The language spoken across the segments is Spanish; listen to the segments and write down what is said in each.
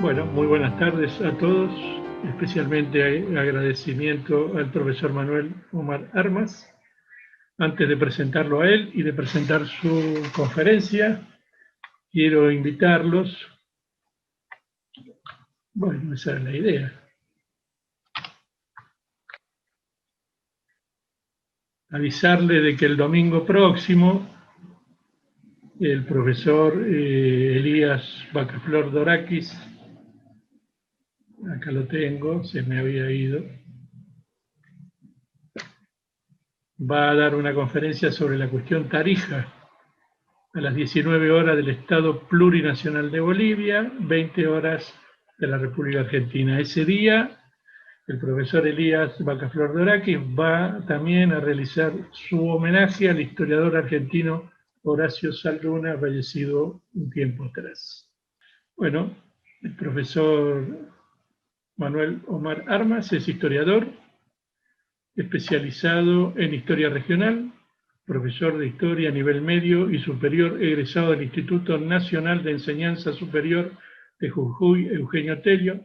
Bueno, muy buenas tardes a todos, especialmente agradecimiento al profesor Manuel Omar Armas. Antes de presentarlo a él y de presentar su conferencia, quiero invitarlos, bueno, esa es la idea, avisarle de que el domingo próximo el profesor Elías Bacaflor Dorakis, acá lo tengo, se me había ido, va a dar una conferencia sobre la cuestión Tarija a las 19 horas del Estado Plurinacional de Bolivia, 20 horas de la República Argentina. Ese día, el profesor Elías Bacaflor Dorakis va también a realizar su homenaje al historiador argentino Horacio Salduna, fallecido un tiempo atrás. Bueno, el profesor Manuel Omar Armas es historiador, especializado en historia regional, profesor de historia a nivel medio y superior, egresado del Instituto Nacional de Enseñanza Superior de Jujuy, Eugenio Tello,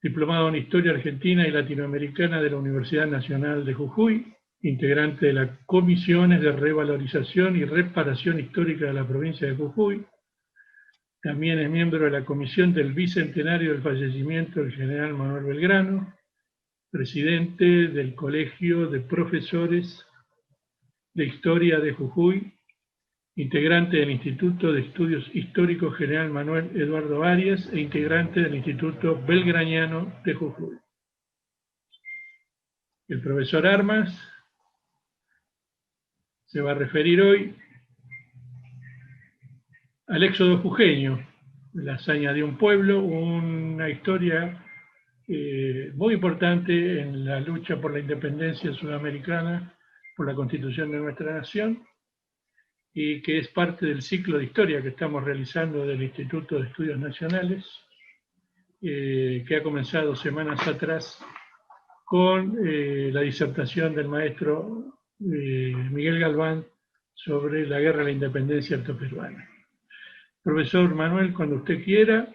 diplomado en Historia Argentina y Latinoamericana de la Universidad Nacional de Jujuy, integrante de las comisiones de revalorización y reparación histórica de la provincia de Jujuy. También es miembro de la comisión del bicentenario del fallecimiento del general Manuel Belgrano, presidente del Colegio de Profesores de Historia de Jujuy, integrante del Instituto de Estudios Históricos General Manuel Eduardo Arias e integrante del Instituto Belgraniano de Jujuy. El profesor Armas se va a referir hoy al éxodo jujeño, la hazaña de un pueblo, una historia muy importante en la lucha por la independencia sudamericana, por la constitución de nuestra nación, y que es parte del ciclo de historia que estamos realizando del Instituto de Estudios Nacionales, que ha comenzado semanas atrás con la disertación del maestro Miguel Galván sobre la guerra de la independencia altoperuana. Profesor Manuel, cuando usted quiera,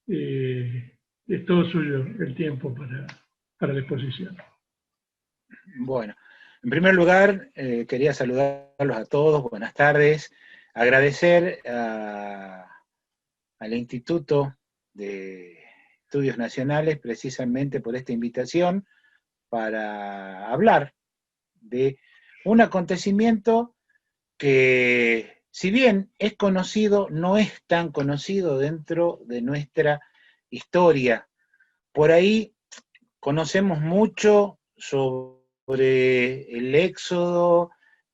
es todo suyo el tiempo para la exposición. Bueno, en primer lugar, quería saludarlos a todos, buenas tardes, agradecer al Instituto de Estudios Nacionales precisamente por esta invitación para hablar de un acontecimiento que, si bien es conocido, no es tan conocido dentro de nuestra historia. Por ahí conocemos mucho sobre el éxodo,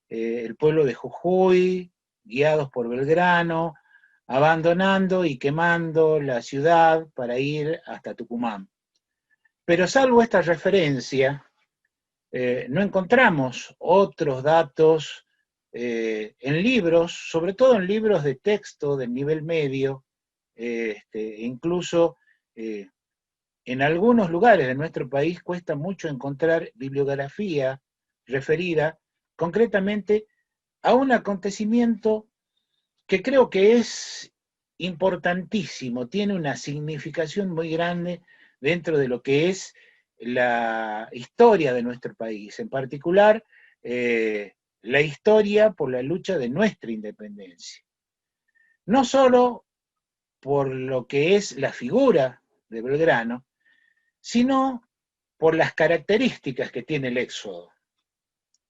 el pueblo de Jujuy, guiados por Belgrano, abandonando y quemando la ciudad para ir hasta Tucumán. Pero salvo esta referencia, no encontramos otros datos en libros, sobre todo en libros de texto del nivel medio, incluso en algunos lugares de nuestro país cuesta mucho encontrar bibliografía referida concretamente a un acontecimiento que creo que es importantísimo, tiene una significación muy grande dentro de lo que es la historia de nuestro país, en particular la historia por la lucha de nuestra independencia. No solo por lo que es la figura de Belgrano, sino por las características que tiene el éxodo.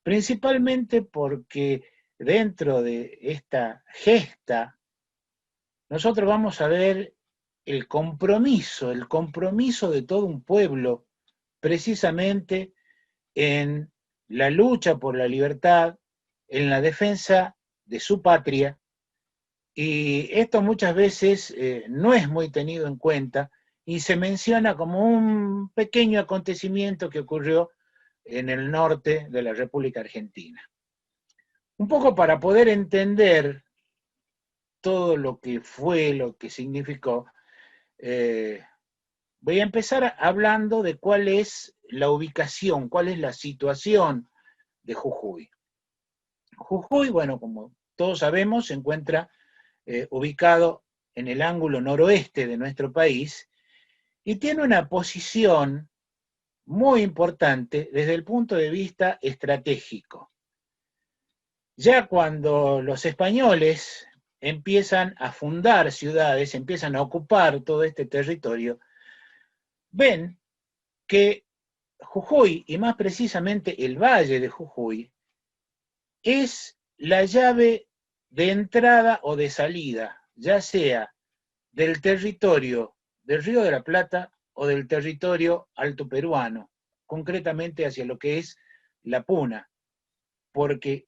Principalmente porque dentro de esta gesta, nosotros vamos a ver el compromiso de todo un pueblo, precisamente en la lucha por la libertad, en la defensa de su patria, y esto muchas veces no es muy tenido en cuenta, y se menciona como un pequeño acontecimiento que ocurrió en el norte de la República Argentina. Un poco para poder entender todo lo que fue, lo que significó, voy a empezar hablando de cuál es la ubicación, cuál es la situación de Jujuy. Jujuy, bueno, como todos sabemos, se encuentra ubicado en el ángulo noroeste de nuestro país y tiene una posición muy importante desde el punto de vista estratégico. Ya cuando los españoles empiezan a fundar ciudades, empiezan a ocupar todo este territorio, ven que Jujuy, y más precisamente el valle de Jujuy, es la llave de entrada o de salida, ya sea del territorio del Río de la Plata o del territorio alto peruano, concretamente hacia lo que es la Puna, porque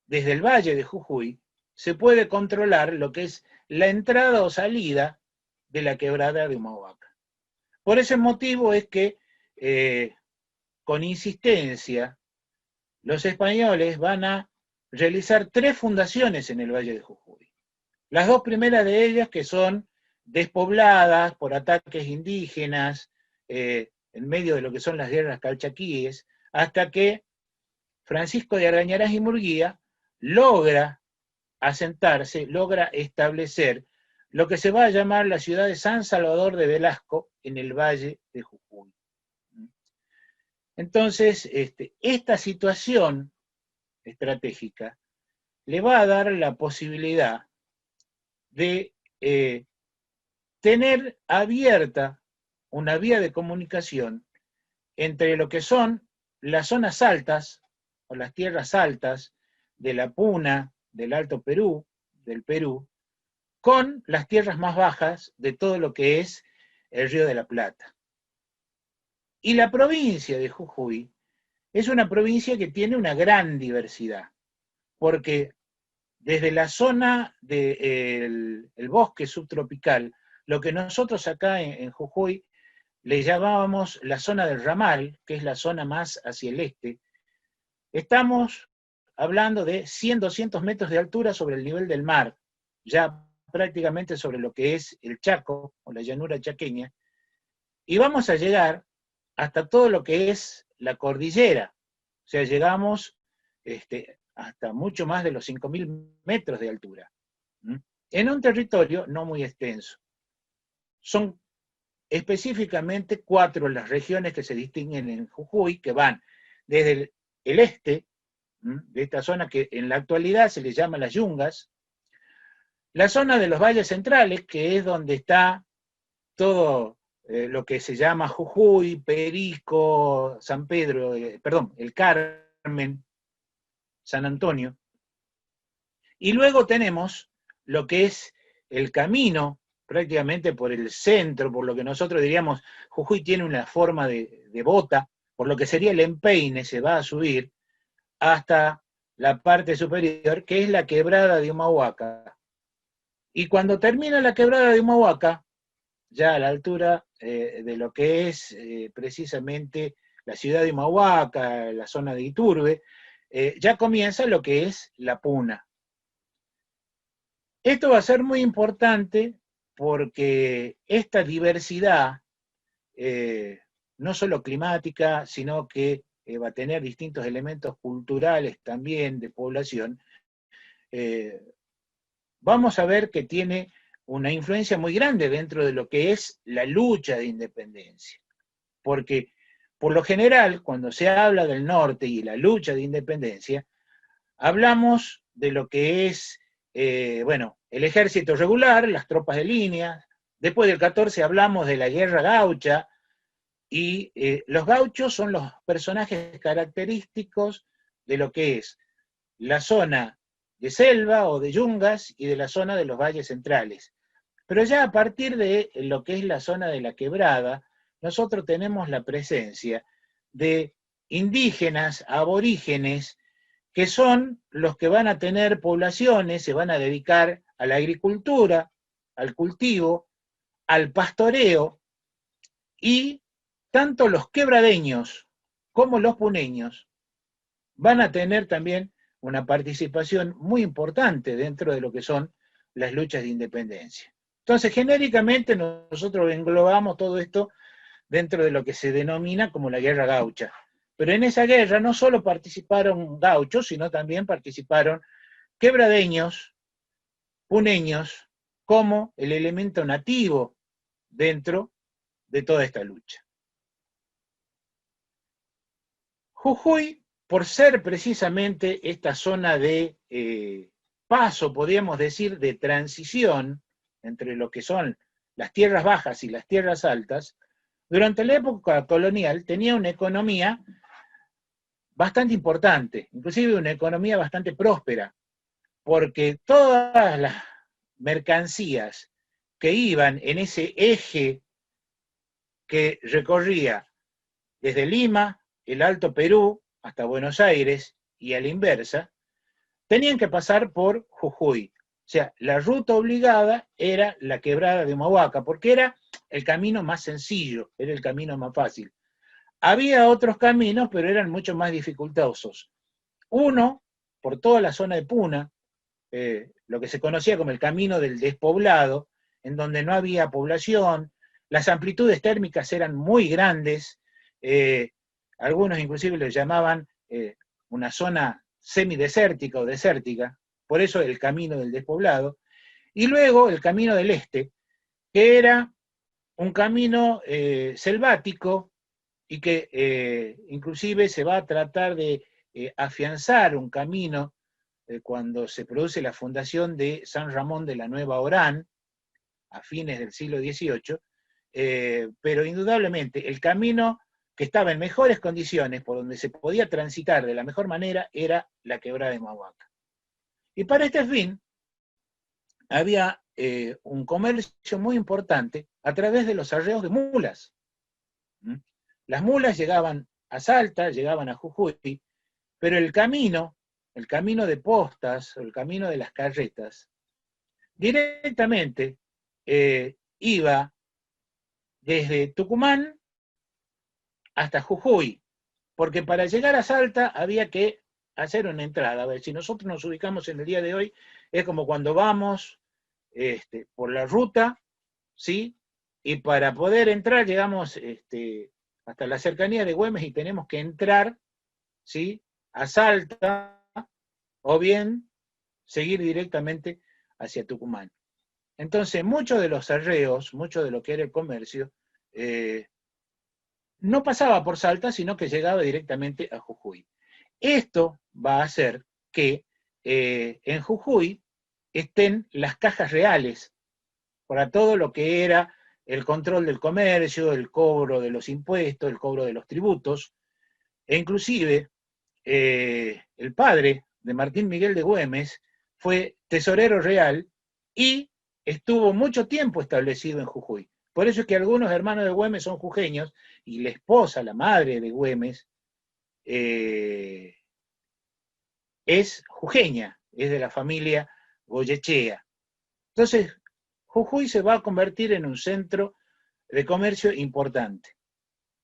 desde el valle de Jujuy se puede controlar lo que es la entrada o salida de la quebrada de Humahuaca. Por ese motivo es que, con insistencia, los españoles van a realizar 3 fundaciones en el Valle de Jujuy. Las 2 primeras de ellas que son despobladas por ataques indígenas, en medio de lo que son las guerras calchaquíes, hasta que Francisco de Argañarás y Murguía logra asentarse, logra establecer lo que se va a llamar la ciudad de San Salvador de Velasco en el Valle de Jujuy. Entonces, esta situación estratégica le va a dar la posibilidad de tener abierta una vía de comunicación entre lo que son las zonas altas o las tierras altas de la Puna, del Alto Perú, del Perú, con las tierras más bajas de todo lo que es el Río de la Plata. Y la provincia de Jujuy es una provincia que tiene una gran diversidad, porque desde la zona del bosque subtropical, lo que nosotros acá en Jujuy le llamábamos la zona del ramal, que es la zona más hacia el este, estamos hablando de 100, 200 metros de altura sobre el nivel del mar, ya prácticamente sobre lo que es el Chaco, o la llanura chaqueña, y vamos a llegar hasta todo lo que es la cordillera, o sea, llegamos hasta mucho más de los 5.000 metros de altura, en un territorio no muy extenso. Son específicamente 4 las regiones que se distinguen en Jujuy, que van desde el este, de esta zona que en la actualidad se le llama las Yungas, la zona de los valles centrales, que es donde está todo lo que se llama Jujuy, Perico, San Pedro, el Carmen, San Antonio. Y luego tenemos lo que es el camino, prácticamente por el centro, por lo que nosotros diríamos, Jujuy tiene una forma de bota, por lo que sería el empeine, se va a subir hasta la parte superior, que es la quebrada de Humahuaca. Y cuando termina la quebrada de Humahuaca, ya a la altura de lo que es precisamente la ciudad de Humahuaca, la zona de Iturbe, ya comienza lo que es la Puna. Esto va a ser muy importante porque esta diversidad, no solo climática, sino que va a tener distintos elementos culturales también de población, vamos a ver que tiene una influencia muy grande dentro de lo que es la lucha de independencia. Porque, por lo general, cuando se habla del norte y la lucha de independencia, hablamos de lo que es, el ejército regular, las tropas de línea. Después del 14 hablamos de la guerra gaucha, y los gauchos son los personajes característicos de lo que es la zona de selva o de yungas y de la zona de los valles centrales. Pero ya a partir de lo que es la zona de la quebrada, nosotros tenemos la presencia de indígenas, aborígenes, que son los que van a tener poblaciones, se van a dedicar a la agricultura, al cultivo, al pastoreo, y tanto los quebradeños como los puneños van a tener también una participación muy importante dentro de lo que son las luchas de independencia. Entonces, genéricamente nosotros englobamos todo esto dentro de lo que se denomina como la guerra gaucha. Pero en esa guerra no solo participaron gauchos, sino también participaron quebradeños, puneños, como el elemento nativo dentro de toda esta lucha. Jujuy, por ser precisamente esta zona de paso, podríamos decir, de transición entre lo que son las tierras bajas y las tierras altas, durante la época colonial tenía una economía bastante importante, inclusive una economía bastante próspera, porque todas las mercancías que iban en ese eje que recorría desde Lima, el Alto Perú, hasta Buenos Aires y a la inversa, tenían que pasar por Jujuy. O sea, la ruta obligada era la quebrada de Humahuaca, porque era el camino más sencillo, era el camino más fácil. Había otros caminos, pero eran mucho más dificultosos. Uno, por toda la zona de Puna, lo que se conocía como el camino del despoblado, en donde no había población, las amplitudes térmicas eran muy grandes, algunos inclusive lo llamaban una zona semidesértica o desértica, por eso el camino del despoblado, y luego el camino del este, que era un camino selvático y que inclusive se va a tratar de afianzar un camino cuando se produce la fundación de San Ramón de la Nueva Orán, a fines del siglo XVIII, pero indudablemente el camino que estaba en mejores condiciones, por donde se podía transitar de la mejor manera, era la quebrada de Humahuaca. Y para este fin, había un comercio muy importante a través de los arreos de mulas. Las mulas llegaban a Salta, llegaban a Jujuy, pero el camino de postas, el camino de las carretas, directamente iba desde Tucumán hasta Jujuy, porque para llegar a Salta había que hacer una entrada. A ver, si nosotros nos ubicamos en el día de hoy, es como cuando vamos por la ruta, ¿sí? Y para poder entrar llegamos hasta la cercanía de Güemes y tenemos que entrar, ¿sí?, a Salta, o bien seguir directamente hacia Tucumán. Entonces, muchos de los arreos, mucho de lo que era el comercio, no pasaba por Salta, sino que llegaba directamente a Jujuy. Esto va a hacer que en Jujuy estén las cajas reales para todo lo que era el control del comercio, el cobro de los impuestos, el cobro de los tributos, e inclusive el padre de Martín Miguel de Güemes fue tesorero real y estuvo mucho tiempo establecido en Jujuy. Por eso es que algunos hermanos de Güemes son jujeños y la esposa, la madre de Güemes, es jujeña, es de la familia Goyechea. Entonces, Jujuy se va a convertir en un centro de comercio importante.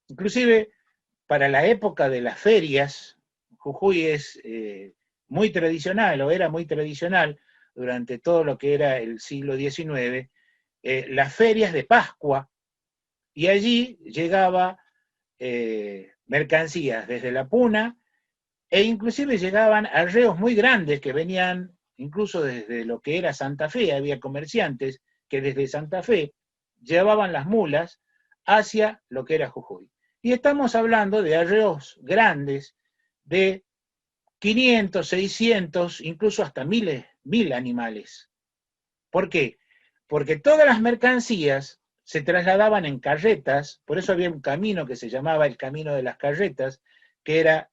Inclusive, para la época de las ferias, Jujuy es muy tradicional, o era muy tradicional, durante todo lo que era el siglo XIX, las ferias de Pascua, y allí llegaba mercancías desde la Puna, e inclusive llegaban arreos muy grandes que venían incluso desde lo que era Santa Fe. Había comerciantes que desde Santa Fe llevaban las mulas hacia lo que era Jujuy. Y estamos hablando de arreos grandes de 500, 600, incluso hasta 1000 animales. ¿Por qué? Porque todas las mercancías se trasladaban en carretas, por eso había un camino que se llamaba el Camino de las Carretas, que era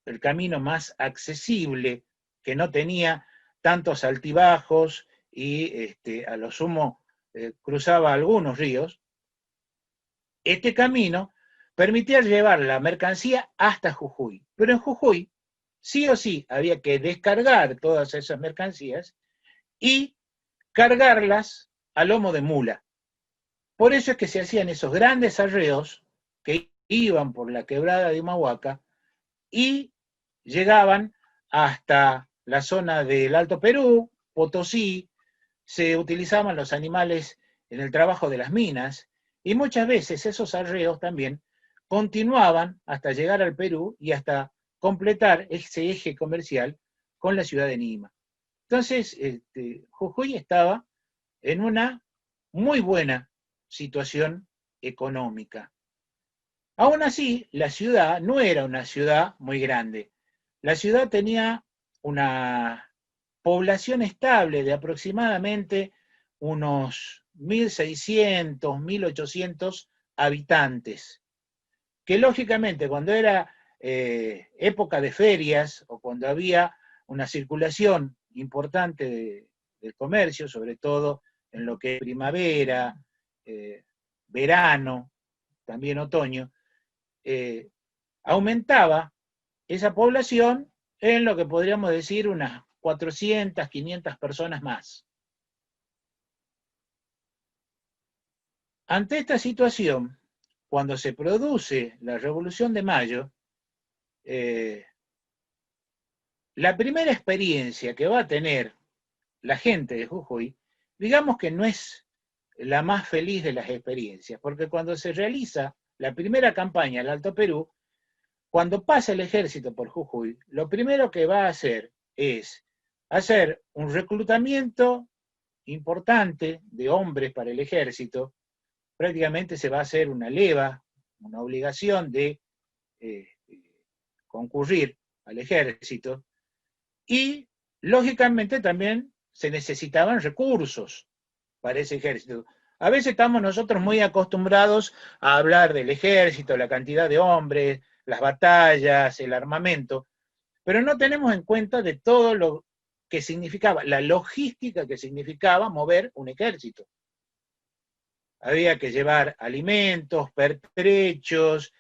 el camino más accesible, que no tenía tantos altibajos y a lo sumo cruzaba algunos ríos. Este camino permitía llevar la mercancía hasta Jujuy, pero en Jujuy sí o sí había que descargar todas esas mercancías y cargarlas a lomo de mula. Por eso es que se hacían esos grandes arreos que iban por la quebrada de Humahuaca y llegaban hasta la zona del Alto Perú, Potosí. Se utilizaban los animales en el trabajo de las minas, y muchas veces esos arreos también continuaban hasta llegar al Perú y hasta completar ese eje comercial con la ciudad de Lima. Entonces, Jujuy estaba en una muy buena situación económica. Aún así, la ciudad no era una ciudad muy grande. La ciudad tenía una población estable de aproximadamente unos 1.600, 1.800 habitantes, que lógicamente cuando era época de ferias o cuando había una circulación importante del comercio, sobre todo en lo que es primavera, verano, también otoño, aumentaba esa población en lo que podríamos decir unas 400, 500 personas más. Ante esta situación, cuando se produce la Revolución de Mayo, la primera experiencia que va a tener la gente de Jujuy, digamos que no es la más feliz de las experiencias, porque cuando se realiza la primera campaña al Alto Perú, cuando pasa el ejército por Jujuy, lo primero que va a hacer es hacer un reclutamiento importante de hombres para el ejército, prácticamente se va a hacer una leva, una obligación de concurrir al ejército, y lógicamente también se necesitaban recursos para ese ejército. A veces estamos nosotros muy acostumbrados a hablar del ejército, la cantidad de hombres, las batallas, el armamento, pero no tenemos en cuenta de todo lo que significaba, la logística que significaba mover un ejército. Había que llevar alimentos, pertrechos,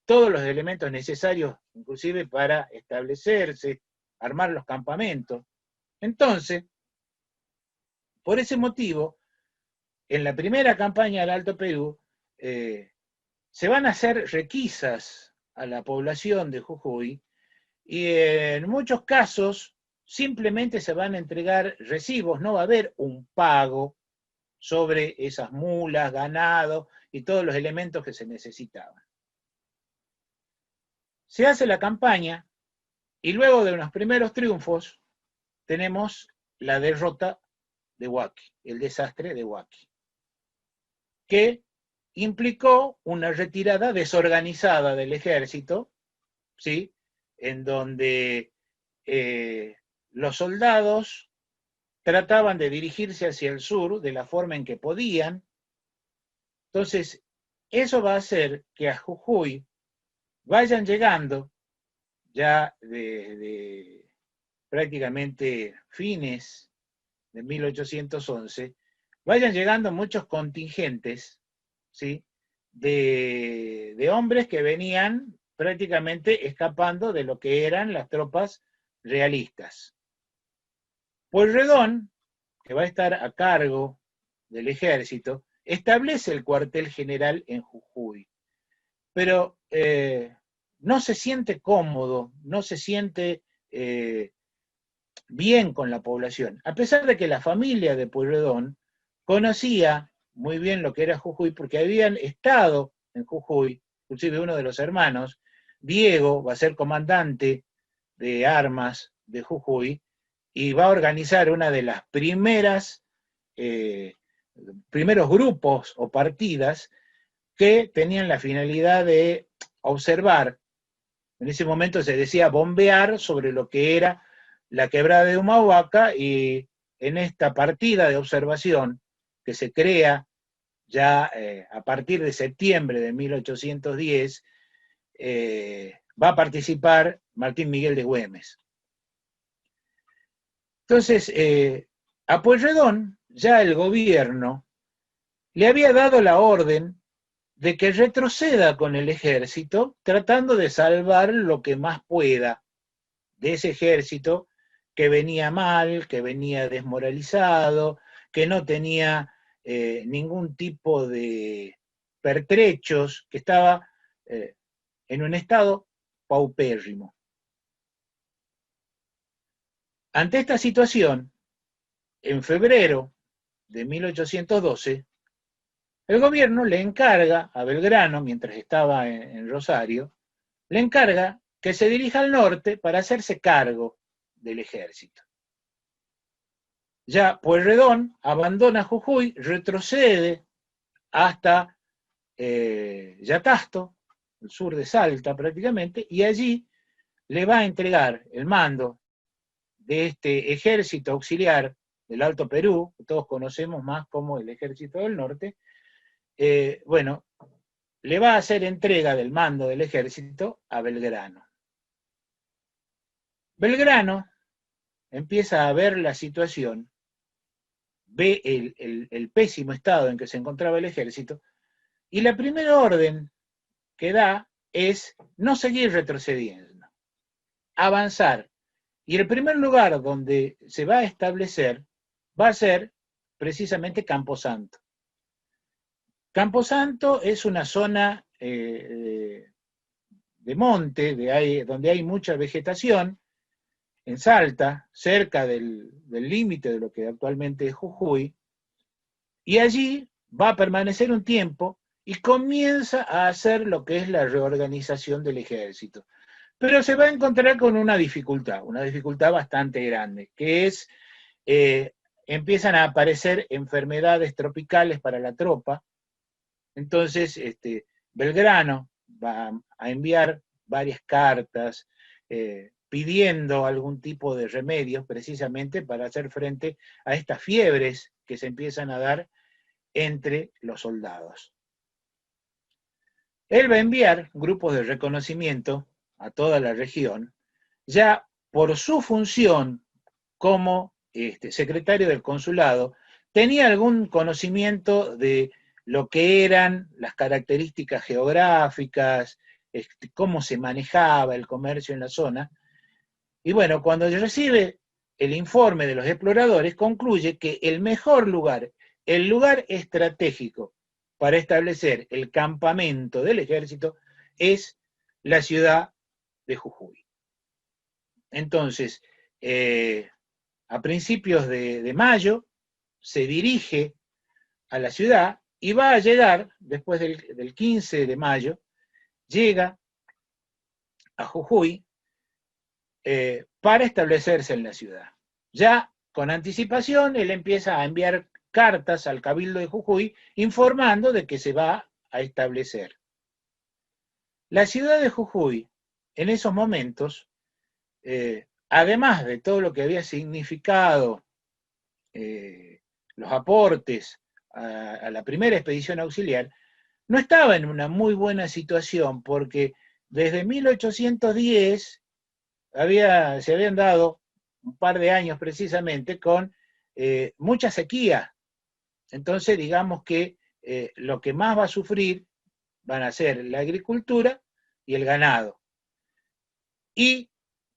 todos los elementos necesarios, inclusive para establecerse, armar los campamentos. Entonces, por ese motivo, en la primera campaña del Alto Perú, se van a hacer requisas a la población de Jujuy y en muchos casos simplemente se van a entregar recibos, no va a haber un pago sobre esas mulas, ganado y todos los elementos que se necesitaban. Se hace la campaña y luego de unos primeros triunfos tenemos la derrota de Huaki, el desastre de Huaki, que implicó una retirada desorganizada del ejército, ¿sí? En donde los soldados trataban de dirigirse hacia el sur de la forma en que podían. Entonces, eso va a hacer que a Jujuy vayan llegando ya de prácticamente fines de 1811, vayan llegando muchos contingentes, ¿sí? de hombres que venían prácticamente escapando de lo que eran las tropas realistas. Pueyrredón, que va a estar a cargo del ejército, establece el cuartel general en Jujuy, pero no se siente cómodo, no se siente bien con la población, a pesar de que la familia de Pueyrredón conocía muy bien lo que era Jujuy, porque habían estado en Jujuy, inclusive uno de los hermanos, Diego, va a ser comandante de armas de Jujuy, y va a organizar una de las primeros grupos o partidas que tenían la finalidad de observar, en ese momento se decía bombear sobre lo que era la quebrada de Humahuaca, y en esta partida de observación que se crea ya a partir de septiembre de 1810, va a participar Martín Miguel de Güemes. Entonces, a Pueyrredón ya el gobierno le había dado la orden de que retroceda con el ejército, tratando de salvar lo que más pueda de ese ejército que venía mal, que venía desmoralizado, que no tenía ningún tipo de pertrechos, que estaba en un estado paupérrimo. Ante esta situación, en febrero de 1812, el gobierno le encarga a Belgrano, mientras estaba en Rosario, le encarga que se dirija al norte para hacerse cargo del ejército. ya Pueyrredón abandona Jujuy, retrocede hasta Yatasto, el sur de Salta prácticamente, y allí le va a entregar el mando de este ejército auxiliar del Alto Perú, que todos conocemos más como el Ejército del Norte. Bueno, le va a hacer entrega del mando del ejército a Belgrano. Belgrano empieza a ver la situación, ve el pésimo estado en que se encontraba el ejército, y la primera orden que da es no seguir retrocediendo, avanzar. Y el primer lugar donde se va a establecer va a ser precisamente Camposanto. Camposanto es una zona de monte, donde hay mucha vegetación, en Salta, cerca del límite de lo que actualmente es Jujuy, y allí va a permanecer un tiempo y comienza a hacer lo que es la reorganización del ejército. Pero se va a encontrar con una dificultad bastante grande, que es, empiezan a aparecer enfermedades tropicales para la tropa. Entonces, Belgrano va a enviar varias cartas pidiendo algún tipo de remedios precisamente para hacer frente a estas fiebres que se empiezan a dar entre los soldados. Él va a enviar grupos de reconocimiento a toda la región, ya por su función como secretario del consulado, tenía algún conocimiento de lo que eran las características geográficas, cómo se manejaba el comercio en la zona. Y bueno, cuando recibe el informe de los exploradores, concluye que el mejor lugar, el lugar estratégico para establecer el campamento del ejército es la ciudad de Jujuy. Entonces, a principios de mayo, se dirige a la ciudad y va a llegar, después del 15 de mayo, llega a Jujuy para establecerse en la ciudad. Ya con anticipación, él empieza a enviar cartas al Cabildo de Jujuy informando de que se va a establecer. La ciudad de Jujuy, en esos momentos, además de todo lo que había significado los aportes a la primera expedición auxiliar, no estaba en una muy buena situación porque desde 1810 se habían dado un par de años precisamente con mucha sequía. Entonces, digamos que lo que más va a sufrir van a ser la agricultura y el ganado. Y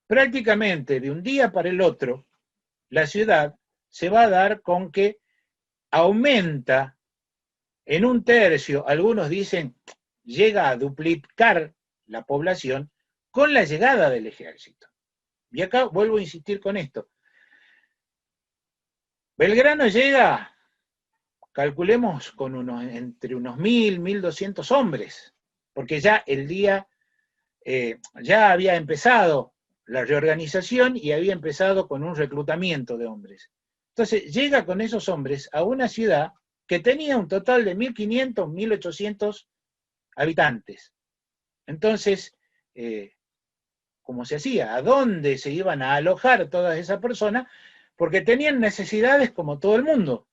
prácticamente de un día para el otro, la ciudad se va a dar con que aumenta en un tercio, algunos dicen llega a duplicar la población con la llegada del ejército. Y acá vuelvo a insistir con esto. Belgrano llega, calculemos, con entre unos 1.000, 1.200 hombres, porque ya el día, ya había empezado la reorganización y había empezado con un reclutamiento de hombres. Entonces llega con esos hombres a una ciudad que tenía un total de 1.500, 1.800 habitantes. Entonces, ¿cómo se hacía? ¿A dónde se iban a alojar todas esas personas? Porque tenían necesidades como todo el mundo.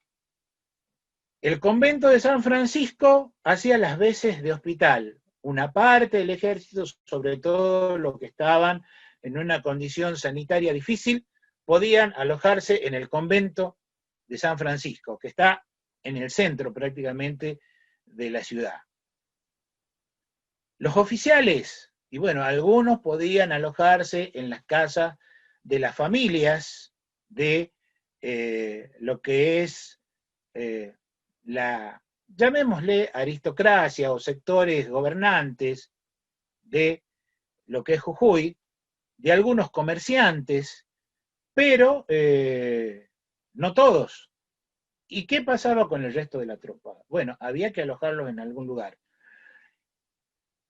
El convento de San Francisco hacía las veces de hospital. Una parte del ejército, sobre todo los que estaban en una condición sanitaria difícil, podían alojarse en el convento de San Francisco, que está en el centro prácticamente de la ciudad. Los oficiales, y bueno, algunos podían alojarse en las casas de las familias de lo que es llamémosle aristocracia o sectores gobernantes de lo que es Jujuy, de algunos comerciantes, pero no todos. ¿Y qué pasaba con el resto de la tropa? Bueno, había que alojarlos en algún lugar.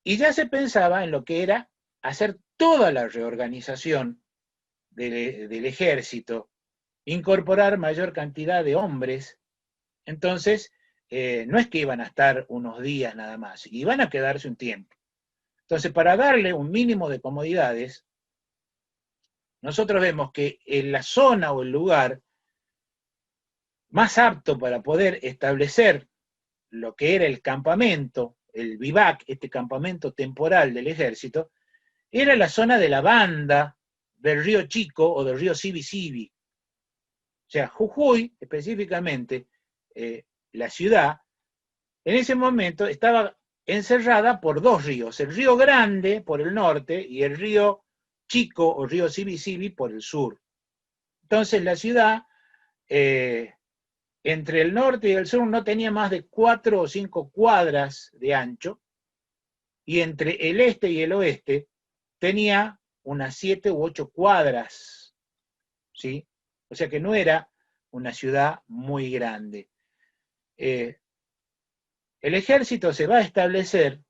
Y ya se pensaba en lo que era hacer toda la reorganización del ejército incorporar mayor cantidad de hombres. Entonces, no es que iban a estar unos días nada más, iban a quedarse un tiempo. Entonces, para darle un mínimo de comodidades, nosotros vemos que en la zona o el lugar más apto para poder establecer lo que era el campamento, el vivac, este campamento temporal del ejército, era la zona de la banda del río Chico o del río Sibi-Sibi. O sea, Jujuy, específicamente, la ciudad, en ese momento estaba encerrada por dos ríos, el río Grande por el norte y el río Chico o río Sibi-Sibi por el sur. Entonces la ciudad, entre el norte y el sur, no tenía más de 4 o 5 cuadras de ancho, y entre el este y el oeste tenía unas 7 u 8 cuadras, ¿sí? O sea que no era una ciudad muy grande. El ejército se va a establecer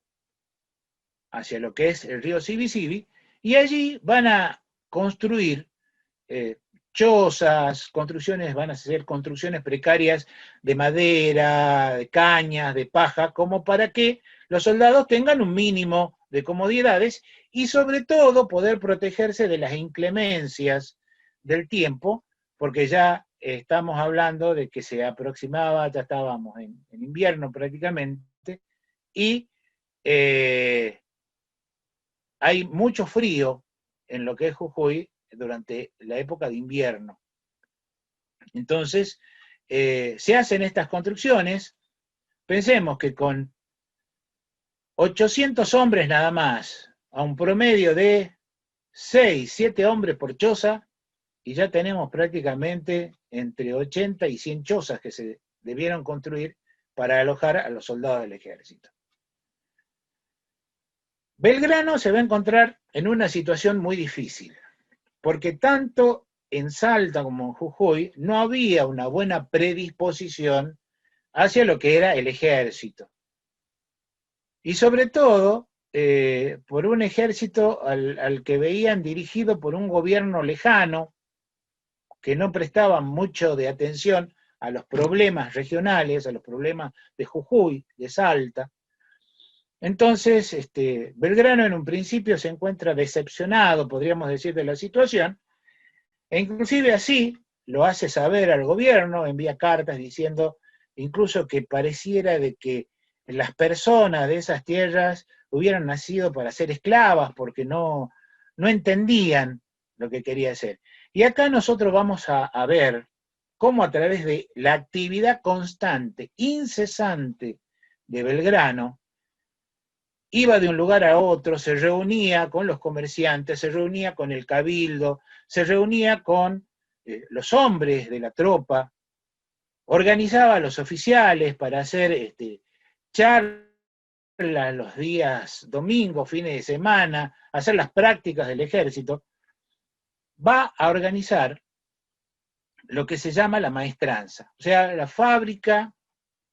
hacia lo que es el río Sibi-Sibi, y allí van a construir chozas, construcciones, van a ser construcciones precarias de madera, de cañas, de paja, como para que los soldados tengan un mínimo de comodidades y sobre todo poder protegerse de las inclemencias del tiempo, porque ya estamos hablando de que se aproximaba, ya estábamos en invierno prácticamente, y hay mucho frío en lo que es Jujuy durante la época de invierno. Entonces, se hacen estas construcciones. Pensemos que con 800 hombres nada más, a un promedio de 6, 7 hombres por choza, y ya tenemos prácticamente entre 80 y 100 chozas que se debieron construir para alojar a los soldados del ejército. Belgrano se va a encontrar en una situación muy difícil, porque tanto en Salta como en Jujuy no había una buena predisposición hacia lo que era el ejército. Y sobre todo, por un ejército al que veían dirigido por un gobierno lejano, que no prestaba mucho de atención a los problemas regionales, a los problemas de Jujuy, de Salta. Entonces, Belgrano en un principio se encuentra decepcionado, podríamos decir, de la situación, e inclusive así lo hace saber al gobierno, envía cartas diciendo incluso que pareciera de que las personas de esas tierras hubieran nacido para ser esclavas porque no entendían lo que quería hacer. Y acá nosotros vamos a ver cómo a través de la actividad constante, incesante de Belgrano, iba de un lugar a otro, se reunía con los comerciantes, se reunía con el cabildo, se reunía con los hombres de la tropa, organizaba a los oficiales para hacer charlas los días domingos, fines de semana, hacer las prácticas del ejército. Va a organizar lo que se llama la maestranza, o sea, la fábrica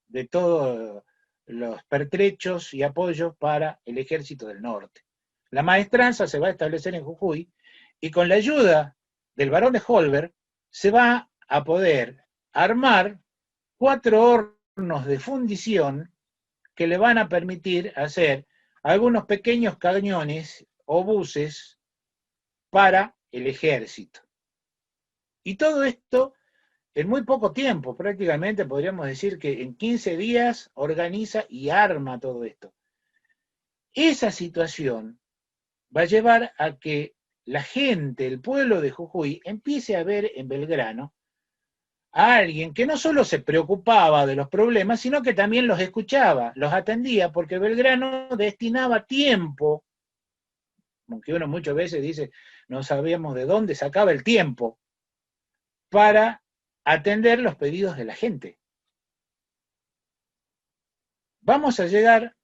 de todos los pertrechos y apoyos para el ejército del norte. La maestranza se va a establecer en Jujuy y con la ayuda del barón de Holberg se va a poder armar 4 hornos de fundición que le van a permitir hacer algunos pequeños cañones o buses para el ejército. Y todo esto en muy poco tiempo, prácticamente podríamos decir que en 15 días organiza y arma todo esto. Esa situación va a llevar a que la gente, el pueblo de Jujuy, empiece a ver en Belgrano a alguien que no solo se preocupaba de los problemas, sino que también los escuchaba, los atendía, porque Belgrano destinaba tiempo, aunque uno muchas veces dice, no sabíamos de dónde sacaba el tiempo, para atender los pedidos de la gente. Vamos a llegar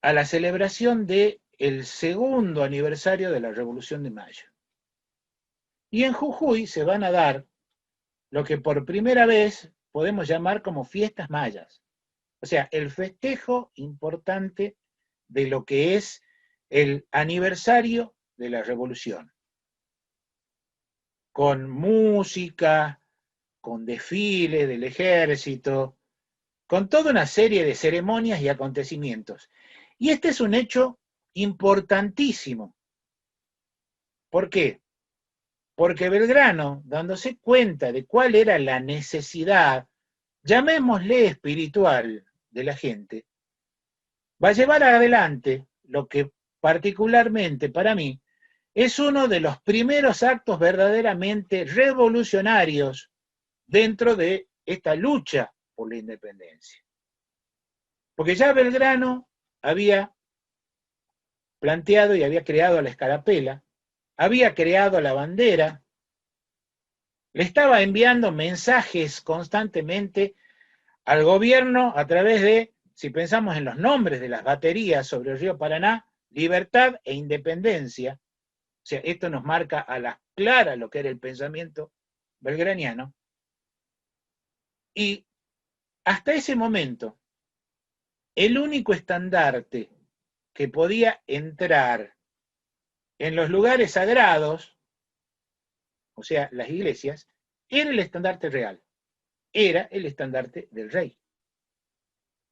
a la celebración del segundo aniversario de la Revolución de Mayo. Y en Jujuy se van a dar lo que por primera vez podemos llamar como fiestas mayas. O sea, el festejo importante de lo que es el aniversario de la Revolución. Con música, con desfiles del ejército, con toda una serie de ceremonias y acontecimientos. Y este es un hecho importantísimo. ¿Por qué? Porque Belgrano, dándose cuenta de cuál era la necesidad, llamémosle espiritual, de la gente, va a llevar adelante lo que particularmente para mí es uno de los primeros actos verdaderamente revolucionarios dentro de esta lucha por la independencia. Porque ya Belgrano había planteado y había creado la escarapela, había creado la bandera, le estaba enviando mensajes constantemente al gobierno a través de, si pensamos en los nombres de las baterías sobre el río Paraná, libertad e independencia. O sea, esto nos marca a las claras lo que era el pensamiento belgraniano. Y hasta ese momento, el único estandarte que podía entrar en los lugares sagrados, o sea, las iglesias, era el estandarte real, era el estandarte del rey.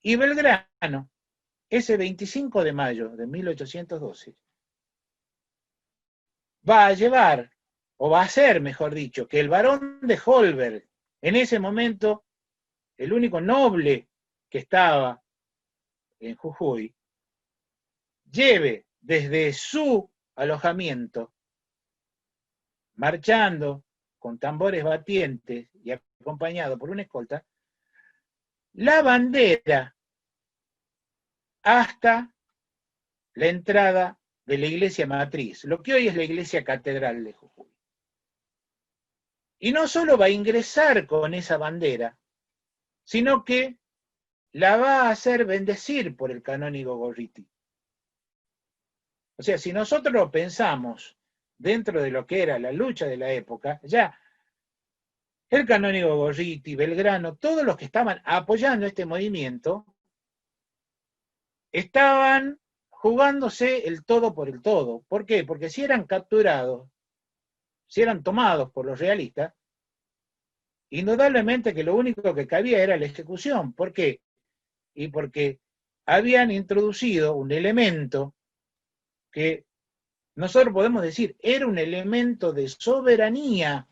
Y Belgrano, ese 25 de mayo de 1812, va a llevar, o va a hacer, mejor dicho, que el barón de Holberg, en ese momento, el único noble que estaba en Jujuy, lleve desde su alojamiento, marchando con tambores batientes y acompañado por una escolta, la bandera hasta la entrada de la iglesia matriz, lo que hoy es la iglesia catedral de Jujuy. Y no solo va a ingresar con esa bandera, sino que la va a hacer bendecir por el canónigo Gorriti. O sea, si nosotros lo pensamos dentro de lo que era la lucha de la época, ya el canónigo Gorriti, Belgrano, todos los que estaban apoyando este movimiento, estaban jugándose el todo por el todo. ¿Por qué? Porque si eran capturados, si eran tomados por los realistas, indudablemente que lo único que cabía era la ejecución. ¿Por qué? Y porque habían introducido un elemento que nosotros podemos decir era un elemento de soberanía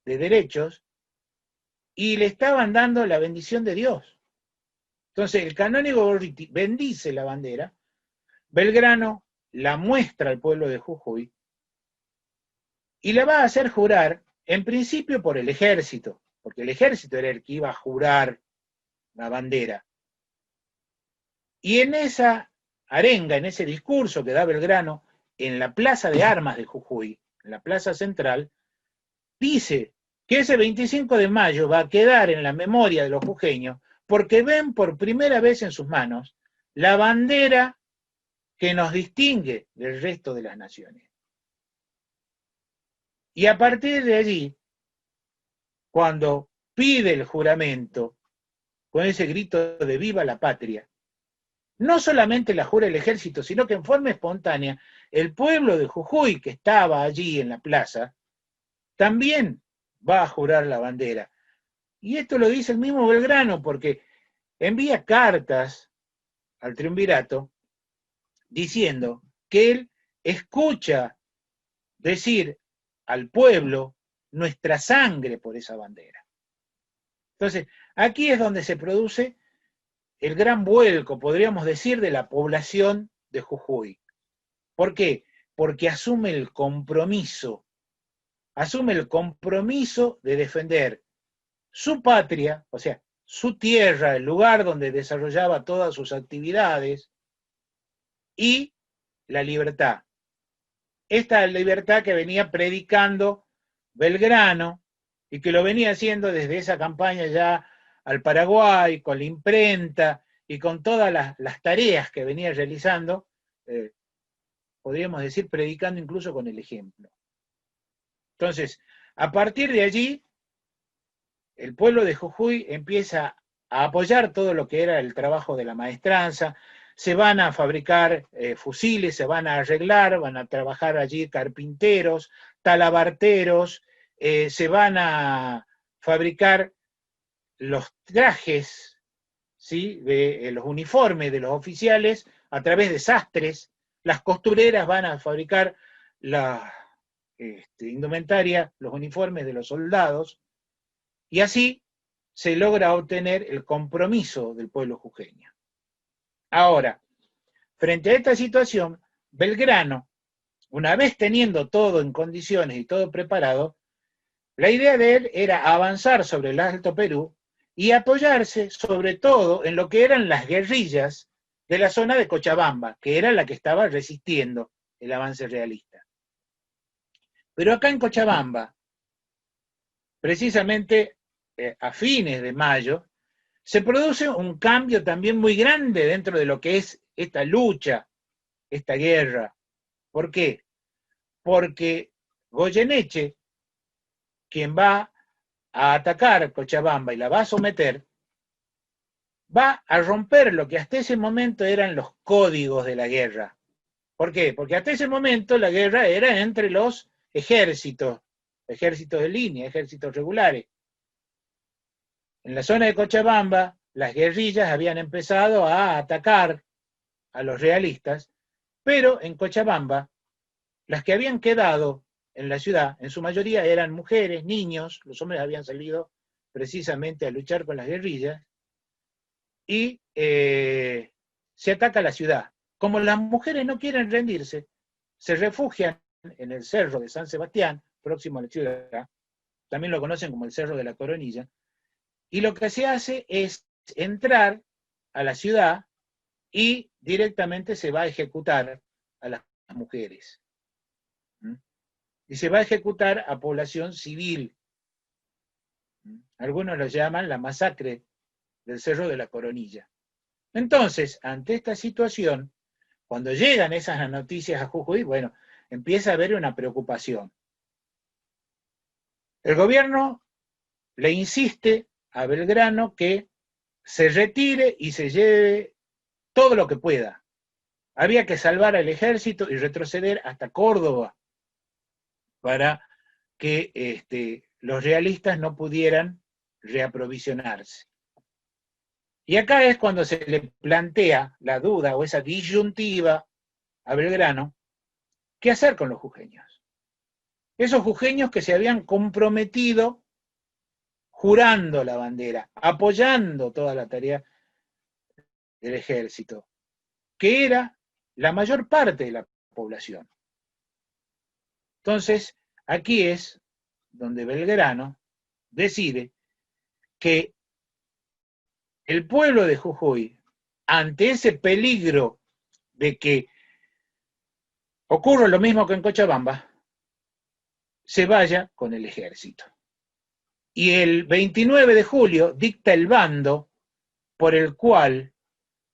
de derechos y le estaban dando la bendición de Dios. Entonces el canónigo Gorriti bendice la bandera, Belgrano la muestra al pueblo de Jujuy y la va a hacer jurar, en principio por el ejército, porque el ejército era el que iba a jurar la bandera. Y en esa arenga, en ese discurso que da Belgrano, en la plaza de armas de Jujuy, en la plaza central, dice que ese 25 de mayo va a quedar en la memoria de los jujeños porque ven por primera vez en sus manos la bandera que nos distingue del resto de las naciones. Y a partir de allí, cuando pide el juramento, con ese grito de viva la patria, no solamente la jura el ejército, sino que en forma espontánea, el pueblo de Jujuy, que estaba allí en la plaza, también va a jurar la bandera. Y esto lo dice el mismo Belgrano, porque envía cartas al triunvirato diciendo que él escucha decir al pueblo nuestra sangre por esa bandera. Entonces, aquí es donde se produce el gran vuelco, podríamos decir, de la población de Jujuy. ¿Por qué? Porque asume el compromiso de defender su patria, o sea, su tierra, el lugar donde desarrollaba todas sus actividades, y la libertad. Esta libertad que venía predicando Belgrano y que lo venía haciendo desde esa campaña ya al Paraguay, con la imprenta y con todas las tareas que venía realizando, podríamos decir, predicando incluso con el ejemplo. Entonces, a partir de allí, el pueblo de Jujuy empieza a apoyar todo lo que era el trabajo de la maestranza, se van a fabricar fusiles, se van a arreglar, van a trabajar allí carpinteros, talabarteros, se van a fabricar los trajes, ¿sí?, de los uniformes de los oficiales a través de sastres, las costureras van a fabricar la indumentaria, los uniformes de los soldados, y así se logra obtener el compromiso del pueblo jujeño. Ahora, frente a esta situación, Belgrano, una vez teniendo todo en condiciones y todo preparado, la idea de él era avanzar sobre el Alto Perú y apoyarse sobre todo en lo que eran las guerrillas de la zona de Cochabamba, que era la que estaba resistiendo el avance realista. Pero acá en Cochabamba, precisamente a fines de mayo, se produce un cambio también muy grande dentro de lo que es esta lucha, esta guerra. ¿Por qué? Porque Goyeneche, quien va a atacar Cochabamba y la va a someter, va a romper lo que hasta ese momento eran los códigos de la guerra. ¿Por qué? Porque hasta ese momento la guerra era entre los ejércitos de línea, ejércitos regulares. En la zona de Cochabamba, las guerrillas habían empezado a atacar a los realistas, pero en Cochabamba, las que habían quedado en la ciudad, en su mayoría eran mujeres, niños, los hombres habían salido precisamente a luchar con las guerrillas, y se ataca la ciudad. Como las mujeres no quieren rendirse, se refugian en el cerro de San Sebastián, próximo a la ciudad, también lo conocen como el Cerro de la Coronilla, y lo que se hace es entrar a la ciudad y directamente se va a ejecutar a las mujeres. Y se va a ejecutar a población civil. Algunos lo llaman la masacre del Cerro de la Coronilla. Entonces, ante esta situación, cuando llegan esas noticias a Jujuy, bueno, empieza a haber una preocupación. El gobierno le insiste a Belgrano que se retire y se lleve todo lo que pueda. Había que salvar al ejército y retroceder hasta Córdoba para que los realistas no pudieran reaprovisionarse. Y acá es cuando se le plantea la duda o esa disyuntiva a Belgrano, ¿qué hacer con los jujeños? Esos jujeños que se habían comprometido jurando la bandera, apoyando toda la tarea del ejército, que era la mayor parte de la población. Entonces, aquí es donde Belgrano decide que el pueblo de Jujuy, ante ese peligro de que ocurra lo mismo que en Cochabamba, se vaya con el ejército. Y el 29 de julio dicta el bando por el cual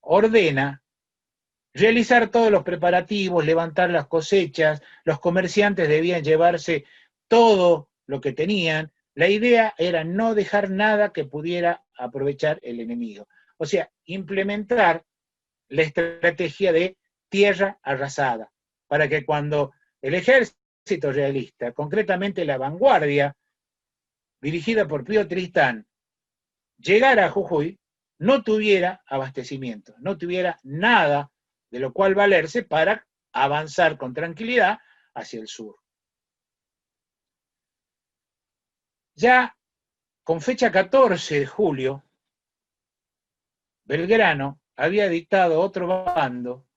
ordena realizar todos los preparativos, levantar las cosechas, los comerciantes debían llevarse todo lo que tenían. La idea era no dejar nada que pudiera aprovechar el enemigo. O sea, implementar la estrategia de tierra arrasada, para que cuando el ejército realista, concretamente la vanguardia, dirigida por Pío Tristán, llegara a Jujuy, no tuviera abastecimiento, no tuviera nada de lo cual valerse para avanzar con tranquilidad hacia el sur. Ya con fecha 14 de julio, Belgrano había dictado otro bando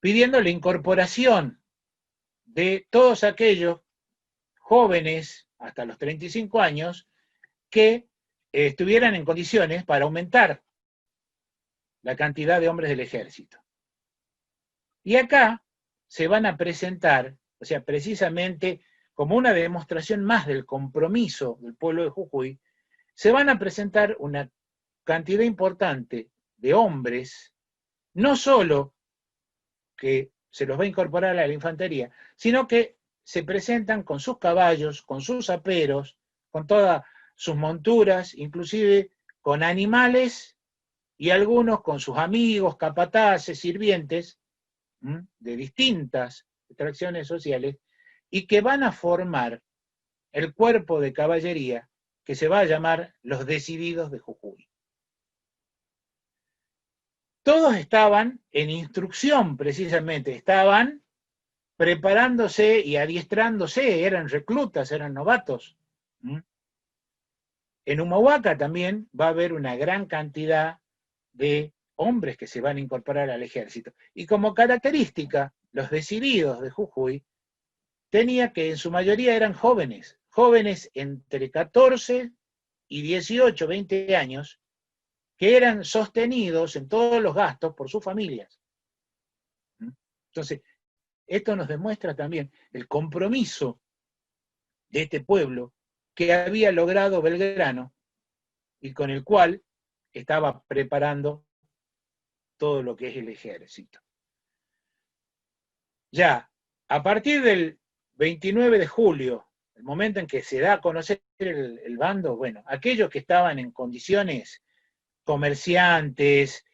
pidiendo la incorporación de todos aquellos jóvenes hasta los 35 años que estuvieran en condiciones para aumentar la cantidad de hombres del ejército. Y acá se van a presentar, o sea, precisamente como una demostración más del compromiso del pueblo de Jujuy, se van a presentar una cantidad importante de hombres, no solo que se los va a incorporar a la infantería, sino que se presentan con sus caballos, con sus aperos, con todas sus monturas, inclusive con animales y algunos con sus amigos, capataces, sirvientes, de distintas extracciones sociales, y que van a formar el cuerpo de caballería que se va a llamar los Decididos de Jujuy. Todos estaban en instrucción, precisamente, estaban preparándose y adiestrándose, eran reclutas, eran novatos. En Humahuaca también va a haber una gran cantidad de hombres que se van a incorporar al ejército. Y como característica, los Decididos de Jujuy tenía que en su mayoría eran jóvenes, jóvenes entre 14 y 18, 20 años, que eran sostenidos en todos los gastos por sus familias. Entonces, esto nos demuestra también el compromiso de este pueblo que había logrado Belgrano y con el cual estaba preparando todo lo que es el ejército. Ya, a partir del 29 de julio, el momento en que se da a conocer el bando, bueno, aquellos que estaban en condiciones, comerciantes,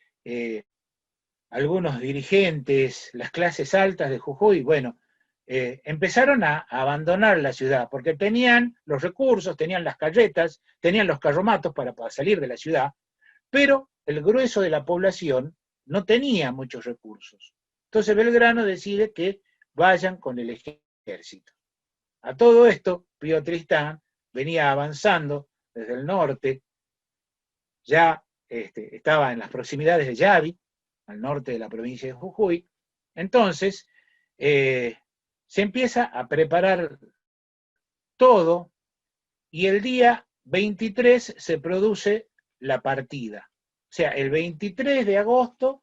algunos dirigentes, las clases altas de Jujuy, bueno, empezaron a abandonar la ciudad, porque tenían los recursos, tenían las carretas, tenían los carromatos para salir de la ciudad, pero el grueso de la población no tenía muchos recursos. Entonces Belgrano decide que vayan con el ejército. A todo esto, Pío Tristán venía avanzando desde el norte, ya estaba en las proximidades de Yavi, al norte de la provincia de Jujuy. Entonces, se empieza a preparar todo y el día 23 se produce la partida. O sea, el 23 de agosto,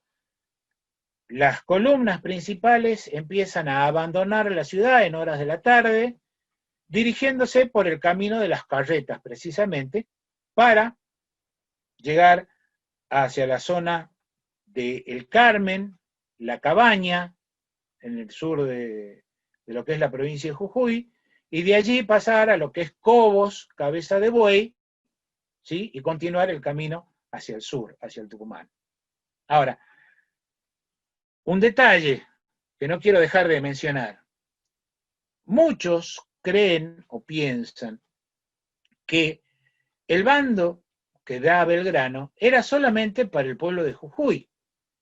las columnas principales empiezan a abandonar la ciudad en horas de la tarde, dirigiéndose por el camino de las carretas, precisamente, para llegar hacia la zona de El Carmen, La Cabaña, en el sur de lo que es la provincia de Jujuy, y de allí pasar a lo que es Cobos, Cabeza de Buey, ¿sí? Y continuar el camino hacia el sur, hacia el Tucumán. Ahora, un detalle que no quiero dejar de mencionar. Muchos creen o piensan que el bando que da Belgrano era solamente para el pueblo de Jujuy,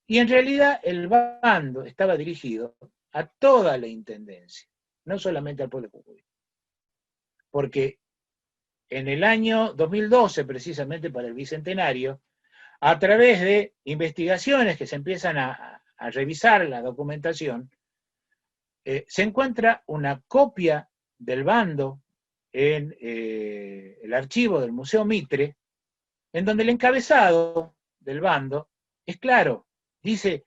y en realidad el bando estaba dirigido a toda la intendencia, no solamente al pueblo de Jujuy. Porque en el año 2012, precisamente para el Bicentenario, a través de investigaciones que se empiezan a revisar la documentación, se encuentra una copia del bando en el archivo del Museo Mitre, en donde el encabezado del bando es claro, dice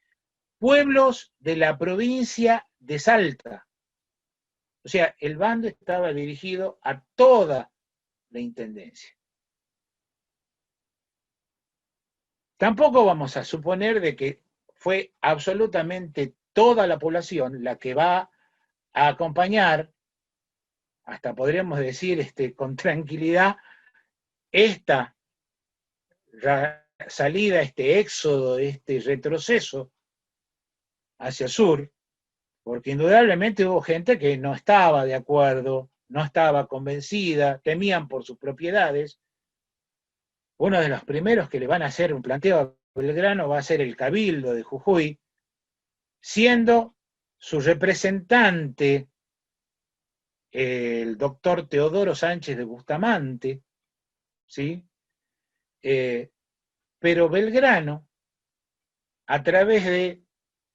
pueblos de la provincia de Salta. O sea, el bando estaba dirigido a toda la intendencia. Tampoco vamos a suponer de que fue absolutamente toda la población la que va a acompañar, hasta podríamos decir con tranquilidad, esta salida, este éxodo, este retroceso hacia el sur, porque indudablemente hubo gente que no estaba de acuerdo, no estaba convencida, temían por sus propiedades. Uno de los primeros que le van a hacer un planteo a Belgrano va a ser el Cabildo de Jujuy, siendo su representante el doctor Teodoro Sánchez de Bustamante, ¿sí? Pero Belgrano, a través de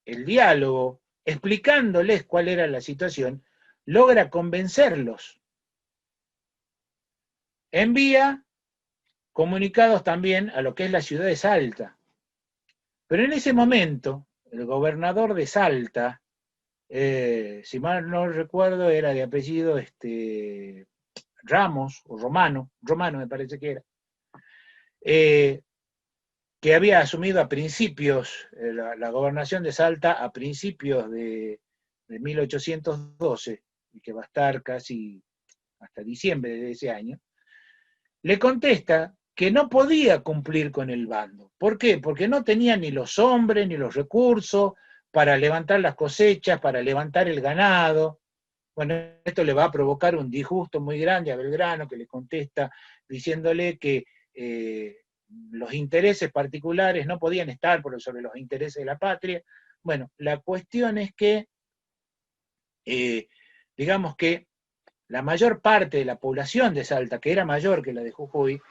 el diálogo, explicándoles cuál era la situación, logra convencerlos. Envía comunicados también a lo que es la ciudad de Salta. Pero en ese momento, el gobernador de Salta, si mal no recuerdo, era de apellido Ramos, o Romano me parece que era, que había asumido a principios, la gobernación de Salta a principios de 1812, y que va a estar casi hasta diciembre de ese año, le contesta que no podía cumplir con el bando. ¿Por qué? Porque no tenía ni los hombres, ni los recursos para levantar las cosechas, para levantar el ganado. Bueno, esto le va a provocar un disgusto muy grande a Belgrano, que le contesta diciéndole que los intereses particulares no podían estar sobre los intereses de la patria. Bueno, la cuestión es que, digamos que la mayor parte de la población de Salta, que era mayor que la de Jujuy,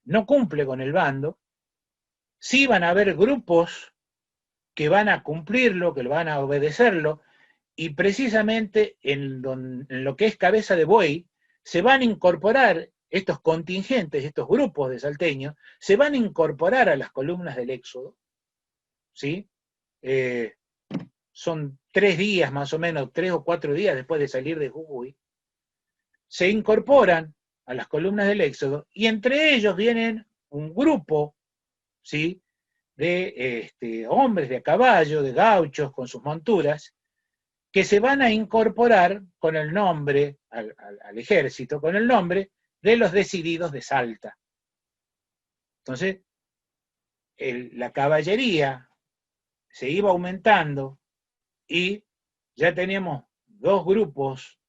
no cumple con el bando. Sí van a haber grupos que van a cumplirlo, que van a obedecerlo, y precisamente en lo que es Cabeza de Buey, se van a incorporar estos contingentes, estos grupos de salteños, se van a incorporar a las columnas del Éxodo, ¿sí? Son 3 días más o menos, 3 o 4 días después de salir de Jujuy, se incorporan a las columnas del Éxodo, y entre ellos vienen un grupo, ¿sí?, de hombres de a caballo, de gauchos, con sus monturas, que se van a incorporar con el nombre, al ejército, con el nombre de los Decididos de Salta. Entonces, la caballería se iba aumentando y ya teníamos 2 grupos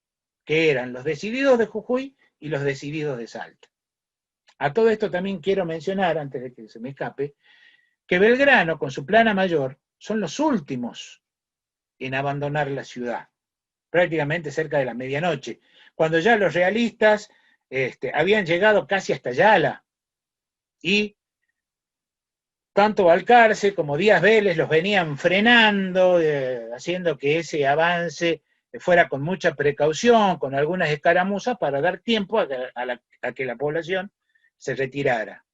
que eran los Decididos de Jujuy y los Decididos de Salta. A todo esto también quiero mencionar, antes de que se me escape, que Belgrano, con su plana mayor, son los últimos en abandonar la ciudad, prácticamente cerca de la medianoche, cuando ya los realistas habían llegado casi hasta Yala, y tanto Balcarce como Díaz Vélez los venían frenando, haciendo que ese avance fuera con mucha precaución, con algunas escaramuzas, para dar tiempo a que la población se retirara.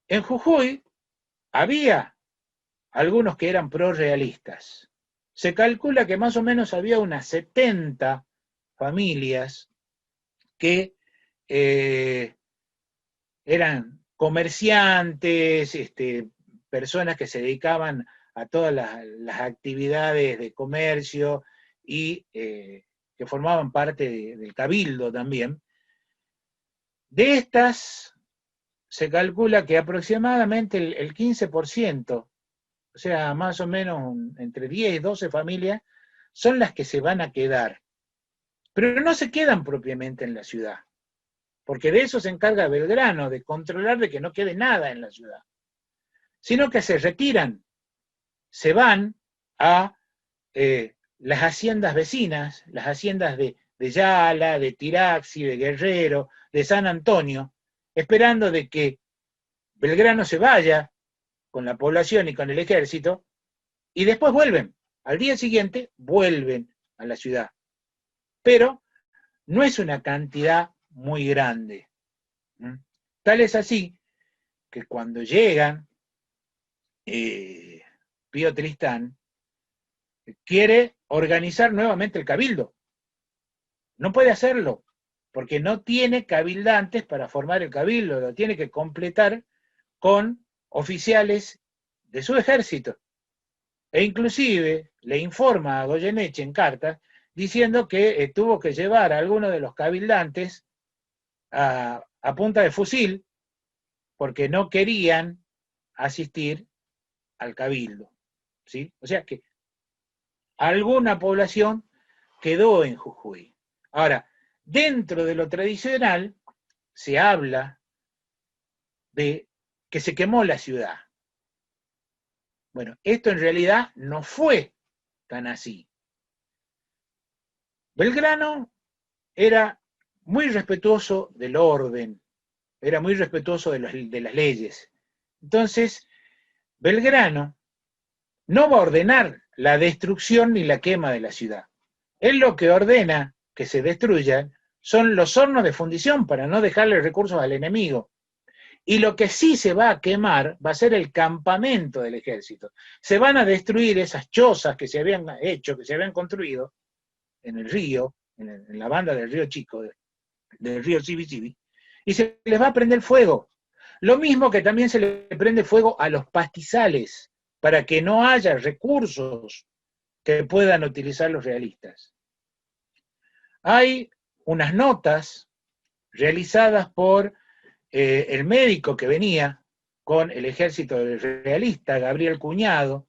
En Jujuy había algunos que eran prorrealistas. Se calcula que más o menos había unas 70 familias que eran comerciantes, personas que se dedicaban a todas las actividades de comercio y que formaban parte del cabildo también. De estas, se calcula que aproximadamente el 15%, o sea, más o menos entre 10 y 12 familias, son las que se van a quedar. Pero no se quedan propiamente en la ciudad, porque de eso se encarga Belgrano, de controlar de que no quede nada en la ciudad, sino que se retiran, se van a las haciendas vecinas, las haciendas de Yala, de Tiraxi, de Guerrero, de San Antonio, esperando de que Belgrano se vaya con la población y con el ejército, y después vuelven. Al día siguiente vuelven a la ciudad. Pero no es una cantidad muy grande. Tal es así que cuando llegan, Pío Tristán quiere organizar nuevamente el cabildo. No puede hacerlo, porque no tiene cabildantes para formar el cabildo, lo tiene que completar con oficiales de su ejército. E inclusive le informa a Goyeneche en carta diciendo que tuvo que llevar a algunos de los cabildantes a punta de fusil porque no querían asistir al cabildo, ¿sí? O sea que alguna población quedó en Jujuy. Ahora, dentro de lo tradicional se habla de que se quemó la ciudad. Bueno, esto en realidad no fue tan así. Belgrano era muy respetuoso del orden, era muy respetuoso de las leyes. Entonces, Belgrano no va a ordenar la destrucción ni la quema de la ciudad. Él lo que ordena que se destruyan son los hornos de fundición para no dejarle recursos al enemigo. Y lo que sí se va a quemar va a ser el campamento del ejército. Se van a destruir esas chozas que se habían hecho, que se habían construido en el río, en la banda del río Chico, del río Chibi, y se les va a prender fuego. Lo mismo que también se le prende fuego a los pastizales, para que no haya recursos que puedan utilizar los realistas. Hay unas notas realizadas por el médico que venía con el ejército realista, Gabriel Cuñado,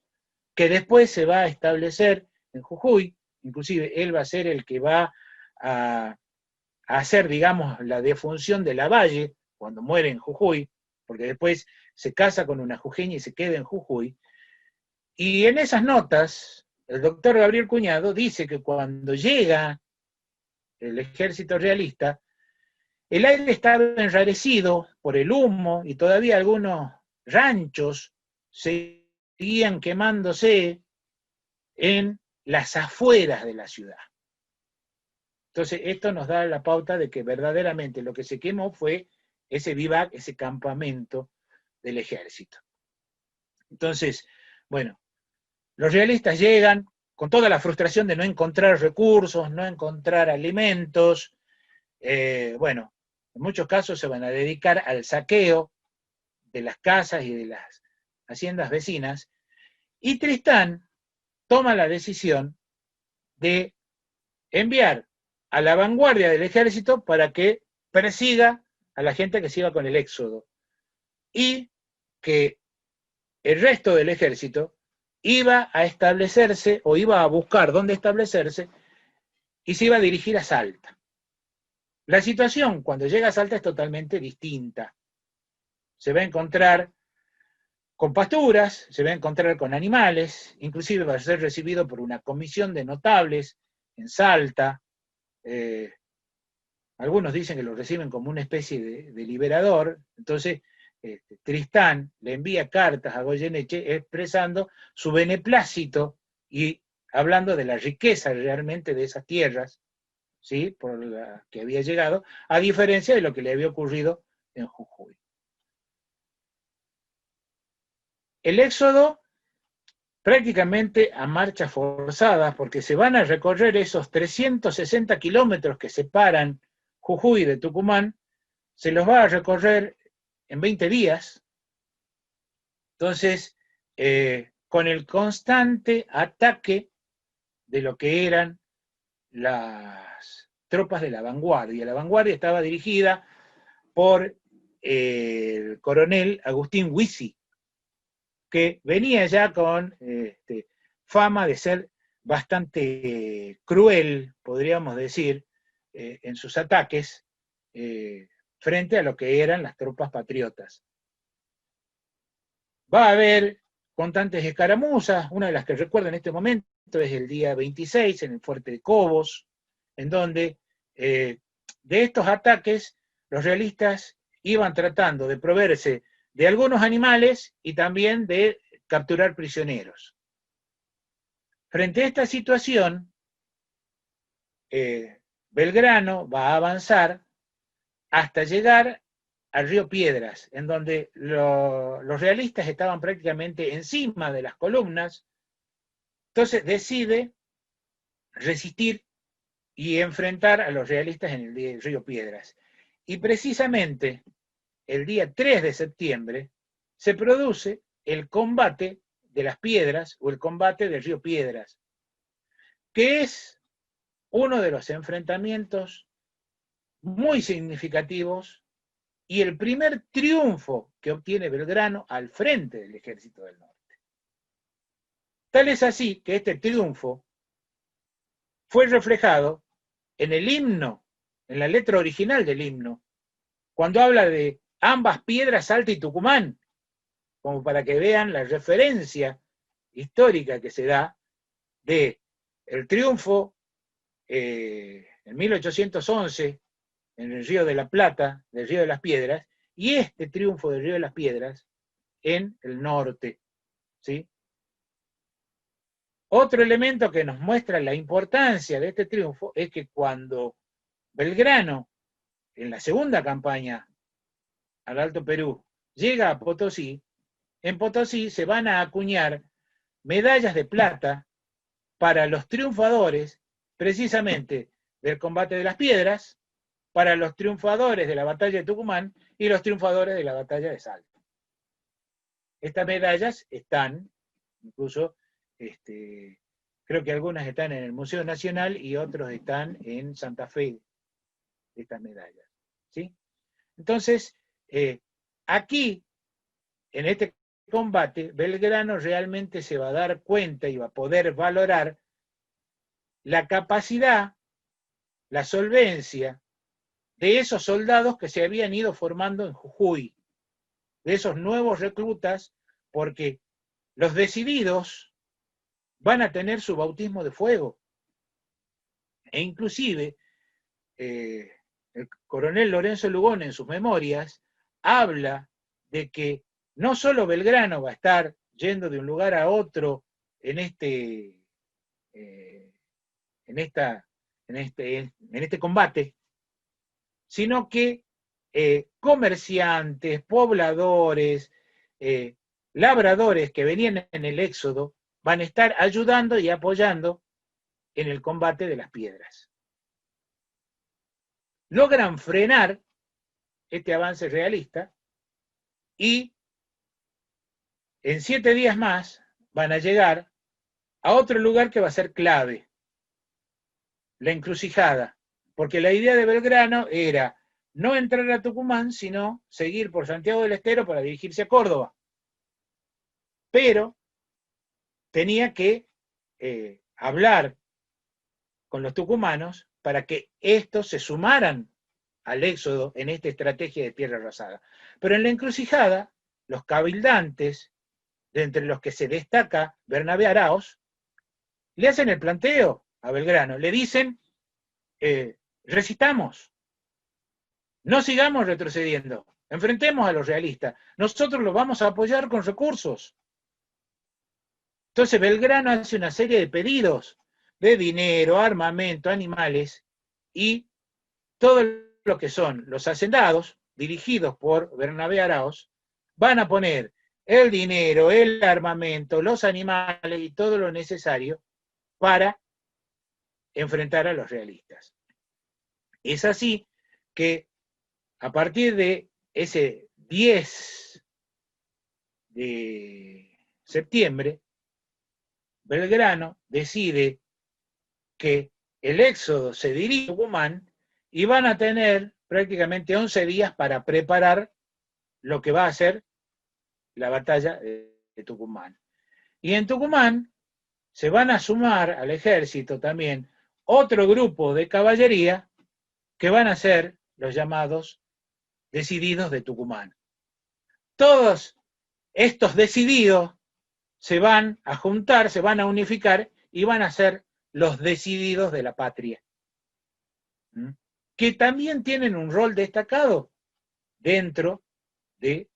que después se va a establecer en Jujuy, inclusive él va a ser el que va a hacer, digamos, la defunción de Lavalle, cuando muere en Jujuy, porque después se casa con una jujeña y se queda en Jujuy. Y en esas notas, el doctor Gabriel Cuñado dice que cuando llega el ejército realista, el aire estaba enrarecido por el humo y todavía algunos ranchos seguían quemándose en las afueras de la ciudad. Entonces, esto nos da la pauta de que verdaderamente lo que se quemó fue ese vivac, ese campamento del ejército. Entonces, bueno, los realistas llegan con toda la frustración de no encontrar recursos, no encontrar alimentos. Bueno, en muchos casos se van a dedicar al saqueo de las casas y de las haciendas vecinas. Y Tristán toma la decisión de enviar a la vanguardia del ejército para que persiga a la gente que se iba con el éxodo. Y que el resto del ejército iba a establecerse o iba a buscar dónde establecerse y se iba a dirigir a Salta. La situación cuando llega a Salta es totalmente distinta. Se va a encontrar con pasturas, se va a encontrar con animales, inclusive va a ser recibido por una comisión de notables en Salta. Algunos dicen que lo reciben como una especie de liberador. Entonces, Tristán le envía cartas a Goyeneche expresando su beneplácito y hablando de la riqueza realmente de esas tierras, ¿sí?, por la que había llegado, a diferencia de lo que le había ocurrido en Jujuy. El éxodo prácticamente a marchas forzadas, porque se van a recorrer esos 360 kilómetros que separan Jujuy de Tucumán, se los va a recorrer en 20 días. Entonces, con el constante ataque de lo que eran las tropas de la vanguardia. La vanguardia estaba dirigida por el coronel Agustín Huisi, que venía ya con fama de ser bastante cruel, podríamos decir, en sus ataques frente a lo que eran las tropas patriotas. Va a haber constantes escaramuzas, una de las que recuerdo en este momento es el día 26 en el fuerte de Cobos, en donde de estos ataques los realistas iban tratando de proveerse de algunos animales y también de capturar prisioneros. Frente a esta situación, Belgrano va a avanzar hasta llegar al río Piedras, en donde los realistas estaban prácticamente encima de las columnas. Entonces decide resistir y enfrentar a los realistas en el río Piedras. Y precisamente el día 3 de septiembre se produce el combate de las Piedras o el combate del río Piedras, que es uno de los enfrentamientos muy significativos y el primer triunfo que obtiene Belgrano al frente del Ejército del Norte. Tal es así que este triunfo fue reflejado en el himno, en la letra original del himno, cuando habla de ambas piedras, Salta y Tucumán, como para que vean la referencia histórica que se da de el triunfo en 1811 en el Río de la Plata, del Río de las Piedras, y este triunfo del Río de las Piedras en el norte, ¿sí? Otro elemento que nos muestra la importancia de este triunfo es que cuando Belgrano, en la segunda campaña al Alto Perú, llega a Potosí, en Potosí se van a acuñar medallas de plata para los triunfadores, precisamente del combate de las Piedras, para los triunfadores de la batalla de Tucumán y los triunfadores de la batalla de Salta. Estas medallas están, incluso, creo que algunas están en el Museo Nacional y otros están en Santa Fe, estas medallas, ¿sí? Entonces, aquí, en este combate, Belgrano realmente se va a dar cuenta y va a poder valorar la capacidad, la solvencia de esos soldados que se habían ido formando en Jujuy, de esos nuevos reclutas, porque los decididos van a tener su bautismo de fuego. E inclusive, el coronel Lorenzo Lugón en sus memorias habla de que no solo Belgrano va a estar yendo de un lugar a otro en este combate, sino que comerciantes, pobladores, labradores que venían en el éxodo van a estar ayudando y apoyando en el combate de las piedras. Logran frenar este avance realista y en 7 días más van a llegar a otro lugar que va a ser clave, la Encrucijada, porque la idea de Belgrano era no entrar a Tucumán, sino seguir por Santiago del Estero para dirigirse a Córdoba. Pero tenía que hablar con los tucumanos para que estos se sumaran al éxodo en esta estrategia de tierra arrasada. Pero en la Encrucijada, los cabildantes, de entre los que se destaca Bernabé Araoz, le hacen el planteo a Belgrano, le dicen, resistamos, no sigamos retrocediendo, enfrentemos a los realistas, nosotros los vamos a apoyar con recursos. Entonces Belgrano hace una serie de pedidos de dinero, armamento, animales, y todo lo que son los hacendados, dirigidos por Bernabé Araoz, van a poner el dinero, el armamento, los animales y todo lo necesario para enfrentar a los realistas. Es así que a partir de ese 10 de septiembre, Belgrano decide que el éxodo se dirige a Tucumán y van a tener prácticamente 11 días para preparar lo que va a ser la batalla de Tucumán. Y en Tucumán se van a sumar al ejército también otro grupo de caballería que van a ser los llamados decididos de Tucumán. Todos estos decididos se van a juntar, se van a unificar y van a ser los decididos de la patria, que también tienen un rol destacado dentro de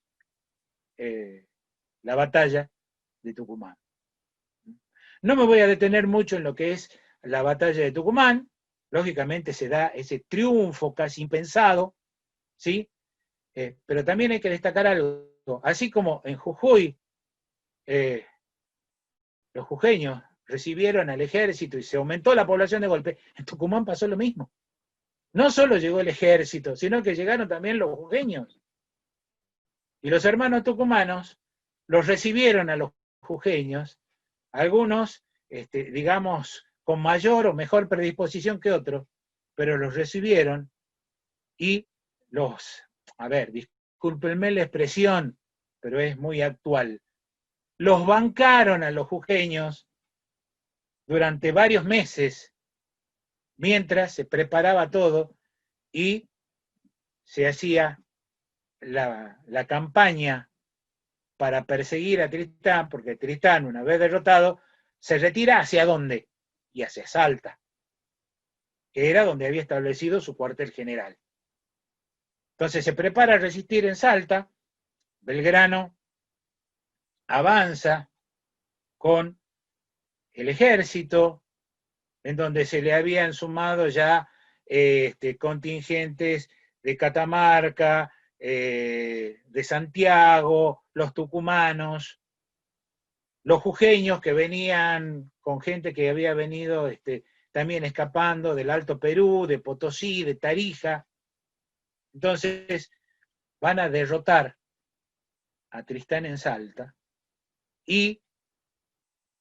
la batalla de Tucumán. No me voy a detener mucho en lo que es la batalla de Tucumán. Lógicamente se da ese triunfo casi impensado, ¿sí? Pero también hay que destacar algo. Así como en Jujuy los jujeños recibieron al ejército y se aumentó la población de golpe, en Tucumán pasó lo mismo. No solo llegó el ejército, sino que llegaron también los jujeños. Y los hermanos tucumanos los recibieron a los jujeños, algunos, digamos, con mayor o mejor predisposición que otros, pero los recibieron y discúlpenme la expresión, pero es muy actual, los bancaron a los jujeños durante varios meses, mientras se preparaba todo y se hacía la campaña para perseguir a Tristán, porque Tristán, una vez derrotado, se retira ¿hacia dónde? Y hacia Salta, que era donde había establecido su cuartel general. Entonces se prepara a resistir en Salta, Belgrano avanza con el ejército, en donde se le habían sumado ya contingentes de Catamarca, de Santiago, los tucumanos, los jujeños que venían con gente que había venido también escapando del Alto Perú, de Potosí, de Tarija. Entonces van a derrotar a Tristán en Salta y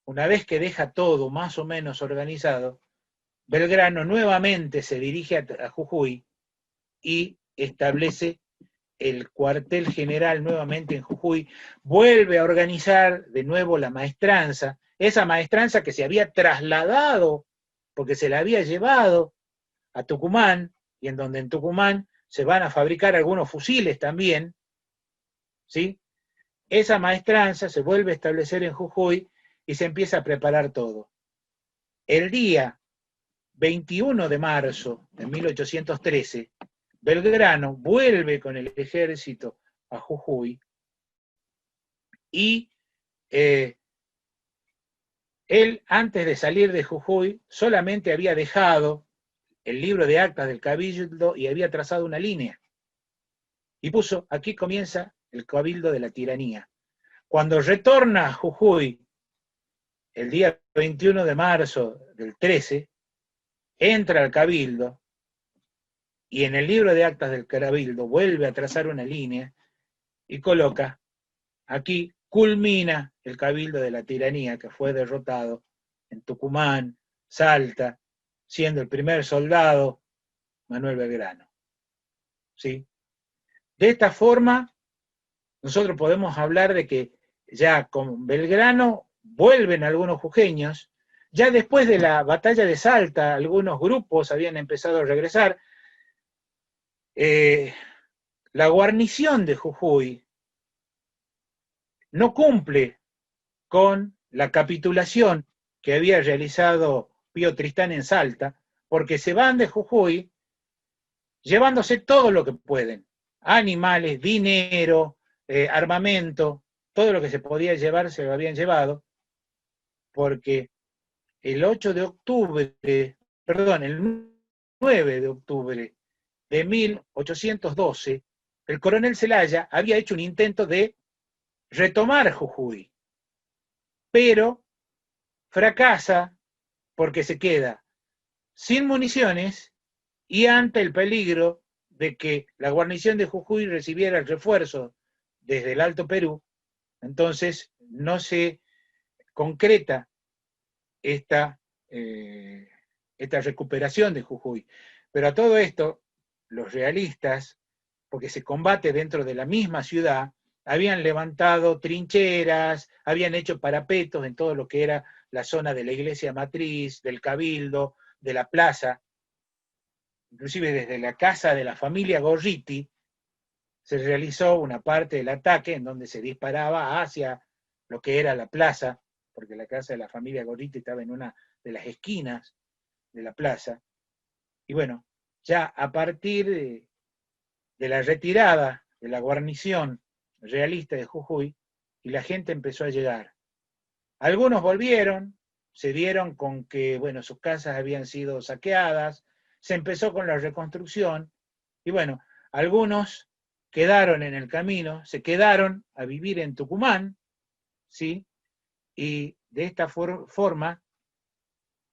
una vez que deja todo más o menos organizado, Belgrano nuevamente se dirige a Jujuy y establece el cuartel general nuevamente en Jujuy, vuelve a organizar de nuevo la maestranza, esa maestranza que se había trasladado porque se la había llevado a Tucumán, y en donde en Tucumán se van a fabricar algunos fusiles también, ¿sí? Esa maestranza se vuelve a establecer en Jujuy y se empieza a preparar todo. El día 21 de marzo de 1813, Belgrano vuelve con el ejército a Jujuy y él, antes de salir de Jujuy, solamente había dejado el libro de actas del Cabildo y había trazado una línea. Y puso, aquí comienza el Cabildo de la tiranía. Cuando retorna a Jujuy, el día 21 de marzo del 13, entra al Cabildo y en el libro de actas del Cabildo vuelve a trazar una línea y coloca, aquí culmina el Cabildo de la tiranía que fue derrotado en Tucumán, Salta, siendo el primer soldado Manuel Belgrano. ¿Sí? De esta forma, nosotros podemos hablar de que ya con Belgrano vuelven algunos jujeños, ya después de la batalla de Salta, algunos grupos habían empezado a regresar. La guarnición de Jujuy no cumple con la capitulación que había realizado Pío Tristán en Salta, porque se van de Jujuy llevándose todo lo que pueden, animales, dinero, armamento, todo lo que se podía llevar se lo habían llevado, porque el 8 de octubre, perdón, el 9 de octubre de 1812, el coronel Zelaya había hecho un intento de retomar Jujuy, pero fracasa porque se queda sin municiones y ante el peligro de que la guarnición de Jujuy recibiera el refuerzo desde el Alto Perú, entonces no se concreta esta recuperación de Jujuy. Pero a todo esto, los realistas, porque se combate dentro de la misma ciudad, habían levantado trincheras, habían hecho parapetos en todo lo que era la zona de la iglesia matriz, del cabildo, de la plaza, inclusive desde la casa de la familia Gorriti, se realizó una parte del ataque en donde se disparaba hacia lo que era la plaza, porque la casa de la familia Gorriti estaba en una de las esquinas de la plaza. Y bueno, ya a partir de la retirada de la guarnición realista de Jujuy, y la gente empezó a llegar. Algunos volvieron, se dieron con que, bueno, sus casas habían sido saqueadas, se empezó con la reconstrucción, y bueno, algunos quedaron en el camino, se quedaron a vivir en Tucumán, ¿sí? Y de esta forma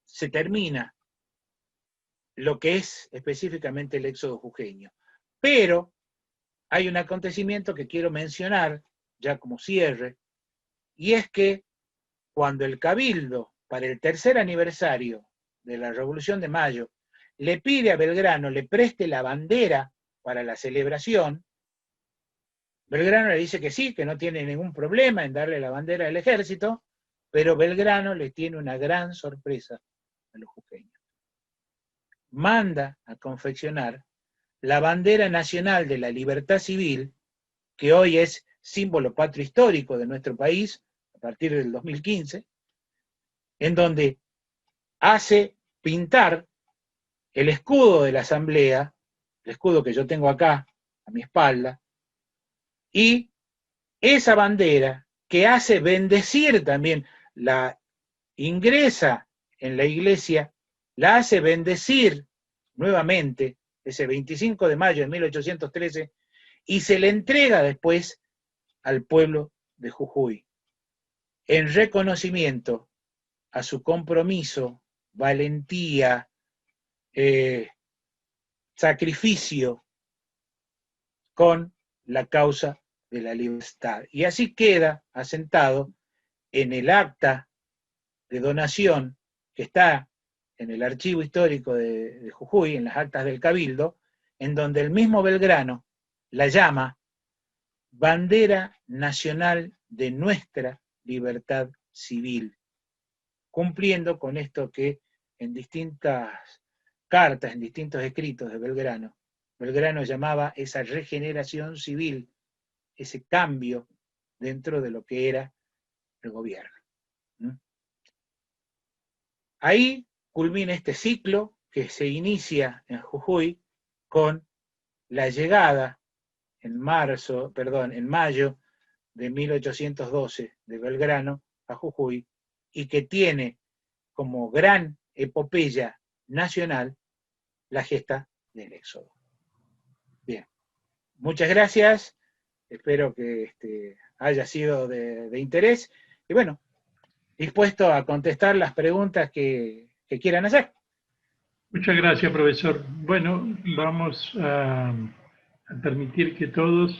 se termina lo que es específicamente el éxodo jujeño. Pero hay un acontecimiento que quiero mencionar, ya como cierre, y es que cuando el Cabildo, para el tercer aniversario de la Revolución de Mayo, le pide a Belgrano le preste la bandera para la celebración, Belgrano le dice que sí, que no tiene ningún problema en darle la bandera del ejército, pero Belgrano le tiene una gran sorpresa a los jujeños. Manda a confeccionar la bandera nacional de la libertad civil, que hoy es símbolo patrio histórico de nuestro país, a partir del 2015, en donde hace pintar el escudo de la Asamblea, el escudo que yo tengo acá, a mi espalda, y esa bandera que hace bendecir también, la ingresa en la iglesia, la hace bendecir nuevamente ese 25 de mayo de 1813 y se le entrega después al pueblo de Jujuy, en reconocimiento a su compromiso, valentía, sacrificio con la causa de la libertad. Y así queda asentado en el acta de donación que está en el archivo histórico de Jujuy, en las actas del Cabildo, en donde el mismo Belgrano la llama bandera nacional de nuestra libertad civil, cumpliendo con esto que en distintas cartas, en distintos escritos de Belgrano. Belgrano llamaba esa regeneración civil, ese cambio dentro de lo que era el gobierno. Ahí culmina este ciclo que se inicia en Jujuy con la llegada en mayo de 1812 de Belgrano a Jujuy, y que tiene como gran epopeya nacional la gesta del Éxodo. Bien, muchas gracias, espero que haya sido de interés, y bueno, dispuesto a contestar las preguntas que quieran hacer. Muchas gracias, profesor. Bueno, vamos a permitir que todos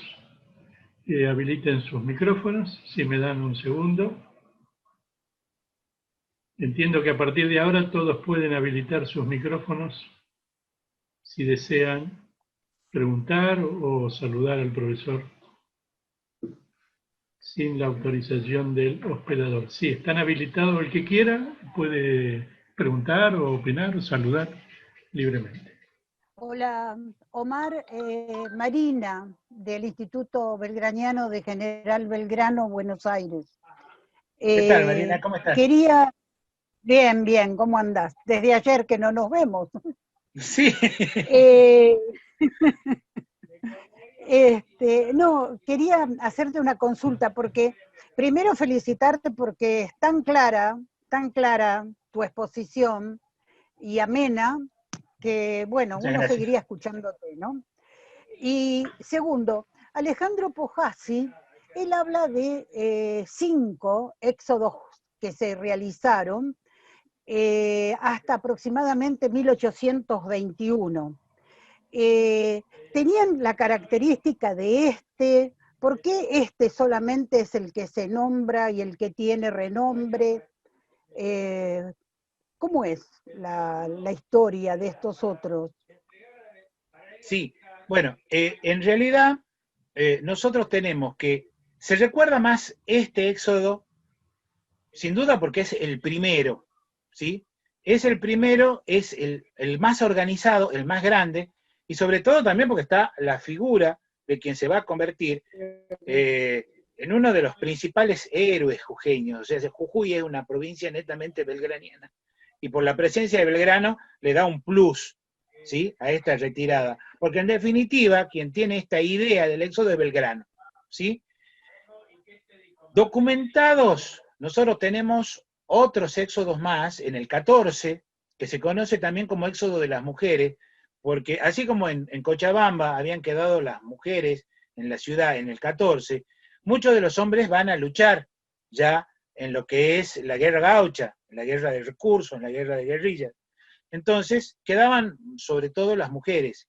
habiliten sus micrófonos, si me dan un segundo. Entiendo que a partir de ahora todos pueden habilitar sus micrófonos si desean preguntar o saludar al profesor sin la autorización del hospedador. Sí, están habilitados. El que quiera puede preguntar o opinar o saludar libremente. Hola, Omar, Marina, del Instituto Belgraniano de General Belgrano, Buenos Aires. ¿Qué tal, Marina? ¿Cómo estás? Quería... Bien, ¿cómo andás? Desde ayer que no nos vemos. Sí. No, quería hacerte una consulta, porque primero felicitarte porque es tan clara tu exposición y amena, que bueno, Muchas uno gracias. seguiría escuchándote, ¿no? Y segundo, Alejandro Pojasi, él habla de 5 éxodos que se realizaron hasta aproximadamente 1821. Tenían la característica de ¿por qué este solamente es el que se nombra y el que tiene renombre? ¿Cómo es la historia de estos otros? Sí, bueno, en realidad nosotros tenemos que, se recuerda más este éxodo, sin duda porque es el primero, ¿sí? Es el primero, es el más organizado, el más grande, y sobre todo también porque está la figura de quien se va a convertir en uno de los principales héroes jujeños. O sea, Jujuy es una provincia netamente belgraniana, y por la presencia de Belgrano le da un plus, ¿sí?, a esta retirada. Porque en definitiva, quien tiene esta idea del éxodo es Belgrano, ¿sí? Documentados, nosotros tenemos otros éxodos más, en el 14, que se conoce también como éxodo de las mujeres, porque así como en Cochabamba habían quedado las mujeres en la ciudad en el 14, muchos de los hombres van a luchar ya en lo que es la guerra gaucha, la guerra de recursos, la guerra de guerrillas. Entonces quedaban sobre todo las mujeres.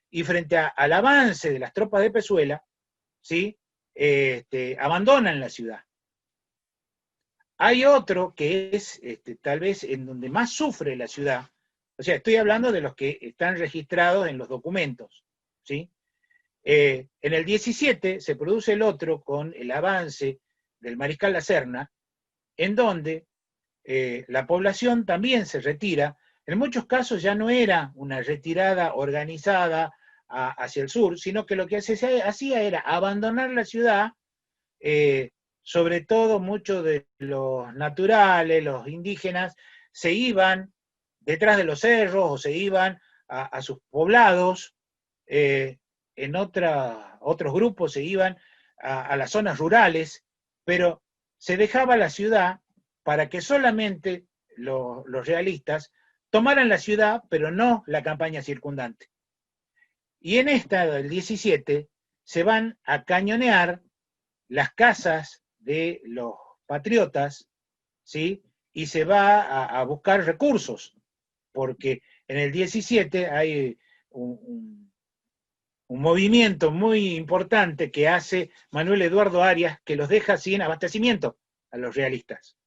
Y frente al avance de las tropas de Pezuela, ¿sí?, abandonan la ciudad. Hay otro que es tal vez en donde más sufre la ciudad, o sea, estoy hablando de los que están registrados en los documentos, ¿sí? En el 17 se produce el otro con el avance del mariscal La Serna, en donde la población también se retira. En muchos casos ya no era una retirada organizada hacia el sur, sino que lo que se hacía era abandonar la ciudad, sobre todo muchos de los naturales, los indígenas, se iban detrás de los cerros o se iban a sus poblados, en otros grupos se iban a las zonas rurales, pero se dejaba la ciudad para que solamente los realistas tomaran la ciudad, pero no la campaña circundante. Y en esta del 17 se van a cañonear las casas de los patriotas, ¿sí?, y se va a buscar recursos, porque en el 17 hay un movimiento muy importante que hace Manuel Eduardo Arias, que los deja sin abastecimiento a los realistas.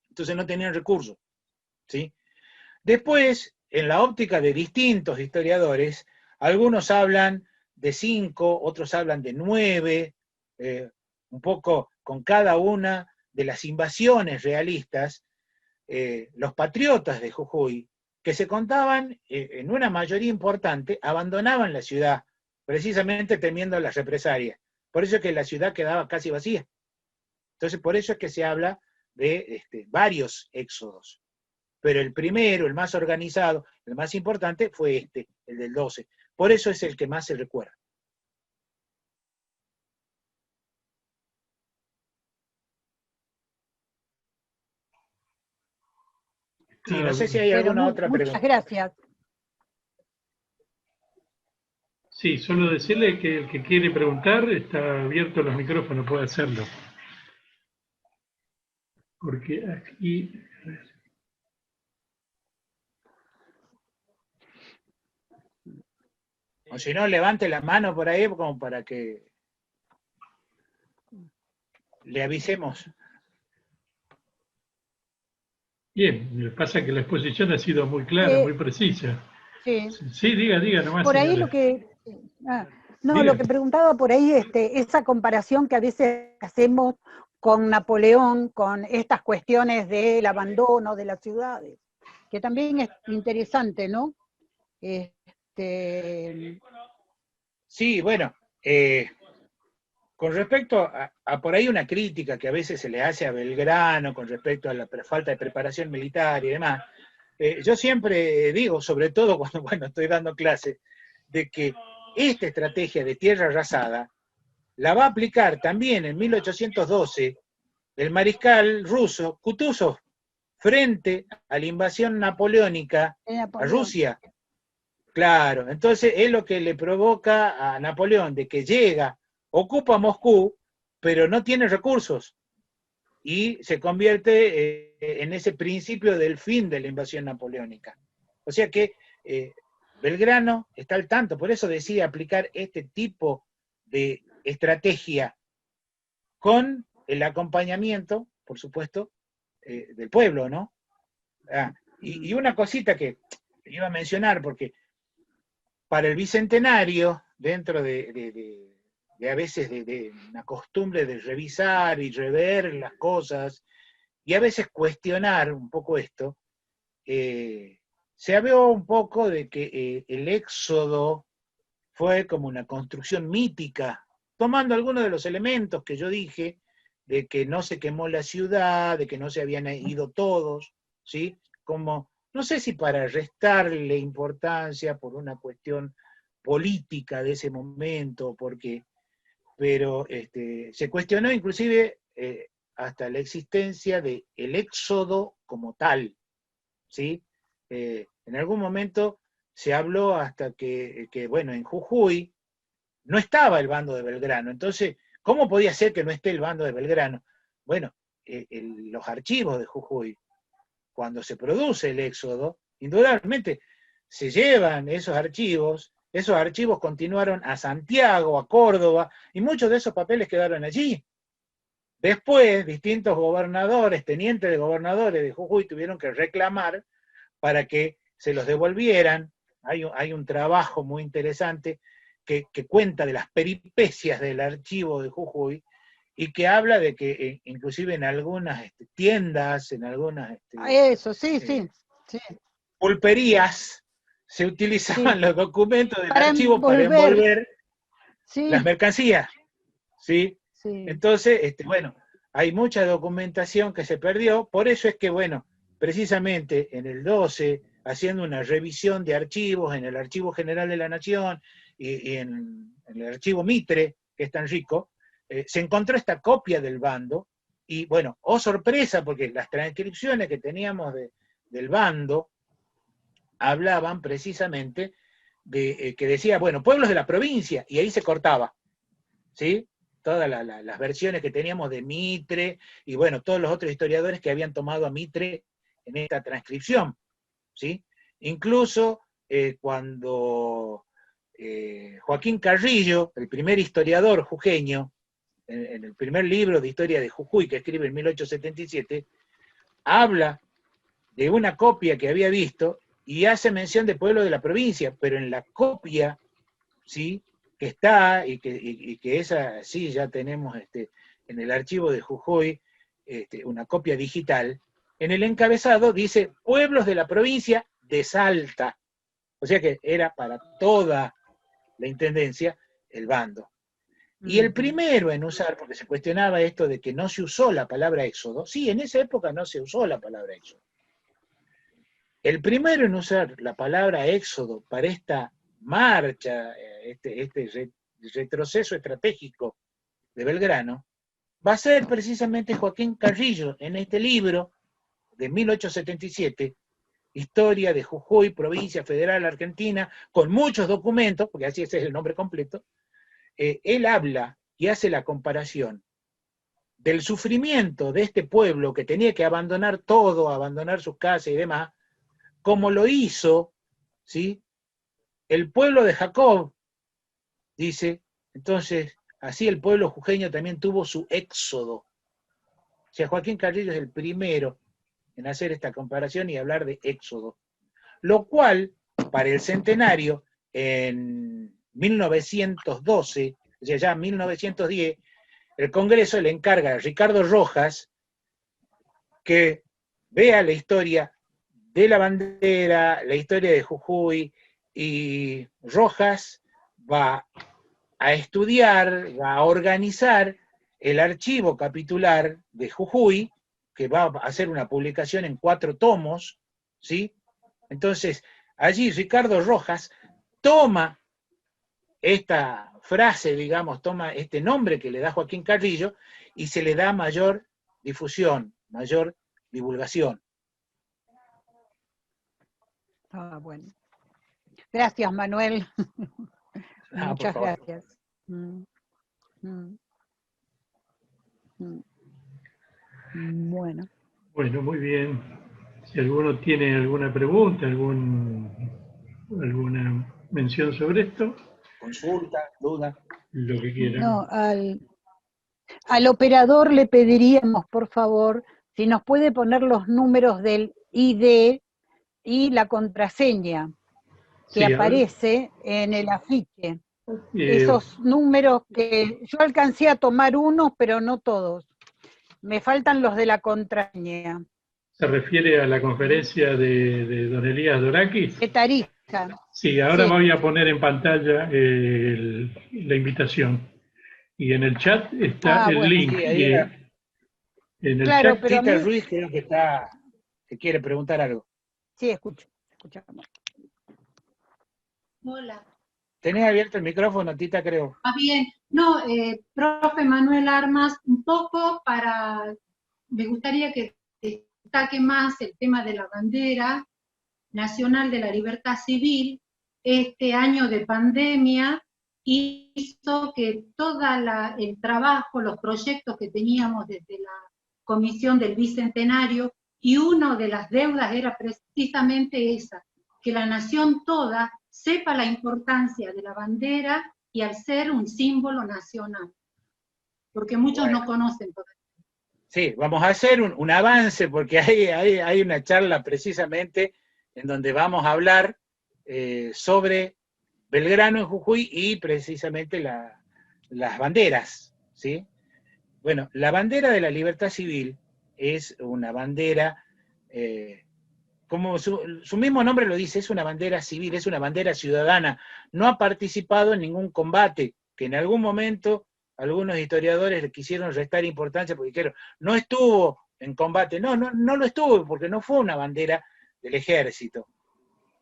Entonces no tenían recursos, ¿sí? Después, en la óptica de distintos historiadores, algunos hablan de 5, otros hablan de 9, un poco con cada una de las invasiones realistas, los patriotas de Jujuy, que se contaban en una mayoría importante, abandonaban la ciudad, precisamente temiendo las represalias. Por eso es que la ciudad quedaba casi vacía. Entonces, por eso es que se habla de varios éxodos. Pero el primero, el más organizado, el más importante, fue el del 12. Por eso es el que más se recuerda. Sí, no sé si hay alguna otra pregunta. Muchas gracias. Sí, solo decirle que el que quiere preguntar está abierto los micrófonos, puede hacerlo. Porque aquí... O si no, levante la mano por ahí como para que le avisemos. Bien, lo que pasa es que la exposición ha sido muy clara, muy precisa. Sí. Sí, diga nomás. Por ahí señora. lo que... no, Diga. lo que preguntaba por ahí, esa comparación que a veces hacemos con Napoleón, con estas cuestiones del abandono de las ciudades, que también es interesante, ¿no? Sí, bueno, con respecto a por ahí una crítica que a veces se le hace a Belgrano con respecto a la falta de preparación militar y demás, yo siempre digo, sobre todo cuando estoy dando clase, de que esta estrategia de tierra arrasada la va a aplicar también en 1812 el mariscal ruso Kutuzov frente a la invasión napoleónica a Rusia. Claro, entonces es lo que le provoca a Napoleón, de que llega, ocupa Moscú, pero no tiene recursos, y se convierte en ese principio del fin de la invasión napoleónica. O sea que Belgrano está al tanto, por eso decide aplicar este tipo de estrategia con el acompañamiento, por supuesto, del pueblo, ¿no? Y una cosita que iba a mencionar, porque para el bicentenario, dentro de a veces de una costumbre de revisar y rever las cosas, y a veces cuestionar un poco esto, se habló un poco de que el éxodo fue como una construcción mítica, tomando algunos de los elementos que yo dije, de que no se quemó la ciudad, de que no se habían ido todos, ¿sí? Como, no sé si para restarle importancia por una cuestión política de ese momento, porque, pero se cuestionó inclusive hasta la existencia del éxodo como tal, ¿sí? En algún momento se habló hasta que, bueno, en Jujuy no estaba el bando de Belgrano. Entonces, ¿cómo podía ser que no esté el bando de Belgrano? Bueno, los archivos de Jujuy, cuando se produce el éxodo, indudablemente se llevan esos archivos continuaron a Santiago, a Córdoba, y muchos de esos papeles quedaron allí. Después, distintos gobernadores, tenientes de gobernadores de Jujuy tuvieron que reclamar para que se los devolvieran. Hay un trabajo muy interesante que cuenta de las peripecias del archivo de Jujuy y que habla de que inclusive en algunas tiendas, en algunas pulperías, se utilizaban los documentos del archivo para envolver las mercancías. ¿Sí? Entonces, bueno, hay mucha documentación que se perdió, por eso es que, bueno, precisamente en el 12, haciendo una revisión de archivos en el Archivo General de la Nación y en el archivo Mitre, que es tan rico, se encontró esta copia del bando, y bueno, oh sorpresa, porque las transcripciones que teníamos del bando hablaban precisamente de que decía, bueno, pueblos de la provincia, y ahí se cortaba, ¿sí? Todas las versiones que teníamos de Mitre, y bueno, todos los otros historiadores que habían tomado a Mitre en esta transcripción, ¿sí? Incluso cuando Joaquín Carrillo, el primer historiador jujeño, en el primer libro de historia de Jujuy, que escribe en 1877, habla de una copia que había visto y hace mención de pueblo de la provincia, pero en la copia, ¿sí?, que está y que esa sí ya tenemos en el archivo de Jujuy, una copia digital, en el encabezado dice pueblos de la provincia de Salta. O sea que era para toda la intendencia el bando. Y el primero en usar, porque se cuestionaba esto de que no se usó la palabra éxodo, sí, en esa época no se usó la palabra éxodo. El primero en usar la palabra éxodo para esta marcha, este retroceso estratégico de Belgrano, va a ser precisamente Joaquín Carrillo en este libro de 1877, Historia de Jujuy, Provincia Federal Argentina, con muchos documentos, porque así ese es el nombre completo. Él habla y hace la comparación del sufrimiento de este pueblo que tenía que abandonar todo, abandonar sus casas y demás, como lo hizo, ¿sí?, el pueblo de Jacob, dice. Entonces, así el pueblo jujeño también tuvo su éxodo. O sea, Joaquín Carrillo es el primero en hacer esta comparación y hablar de éxodo. Lo cual, para el centenario, en 1912, o sea, ya en 1910, el Congreso le encarga a Ricardo Rojas que vea la historia de la bandera, la historia de Jujuy, y Rojas va a estudiar, va a organizar el archivo capitular de Jujuy, que va a hacer una publicación en 4 tomos, ¿sí? Entonces, allí Ricardo Rojas toma esta frase, digamos, toma este nombre que le da Joaquín Carrillo y se le da mayor difusión, mayor divulgación. Ah, bueno. Gracias, Manuel. Ah, Muchas por favor. gracias. Bueno. Bueno, muy bien. Si alguno tiene alguna pregunta, alguna mención sobre esto, Consulta, duda. lo que quieran. No, al operador le pediríamos, por favor, si nos puede poner los números del ID y la contraseña que Sí, aparece en el afiche. eh, Esos números que yo alcancé a tomar unos, pero no todos. Me faltan los de la contraseña. ¿se refiere a la conferencia de don Elías Dorakis? De Tarija. Sí, ahora Sí. voy a poner en pantalla la invitación. Y en el chat está el Bueno. link. Sí, Y ahí en el Claro, chat, pero a Tita mí... Ruiz creo que quiere preguntar algo. Sí, escuchamos. Hola. ¿Tenés abierto el micrófono, Tita, creo? Más bien, no, profe Manuel Armas, un poco me gustaría que destaque más el tema de la bandera nacional de la libertad civil. Este año de pandemia hizo que todo el trabajo, los proyectos que teníamos desde la Comisión del Bicentenario, y una de las deudas era precisamente esa, que la nación toda sepa la importancia de la bandera y al ser un símbolo nacional, porque muchos no conocen todavía. Sí, vamos a hacer un avance porque hay una charla precisamente en donde vamos a hablar sobre Belgrano en Jujuy y precisamente las banderas, ¿sí? Bueno, la bandera de la libertad civil es una bandera, como su mismo nombre lo dice, es una bandera civil, es una bandera ciudadana. No ha participado en ningún combate, que en algún momento algunos historiadores le quisieron restar importancia porque dijeron, no estuvo en combate. No lo estuvo porque no fue una bandera del ejército,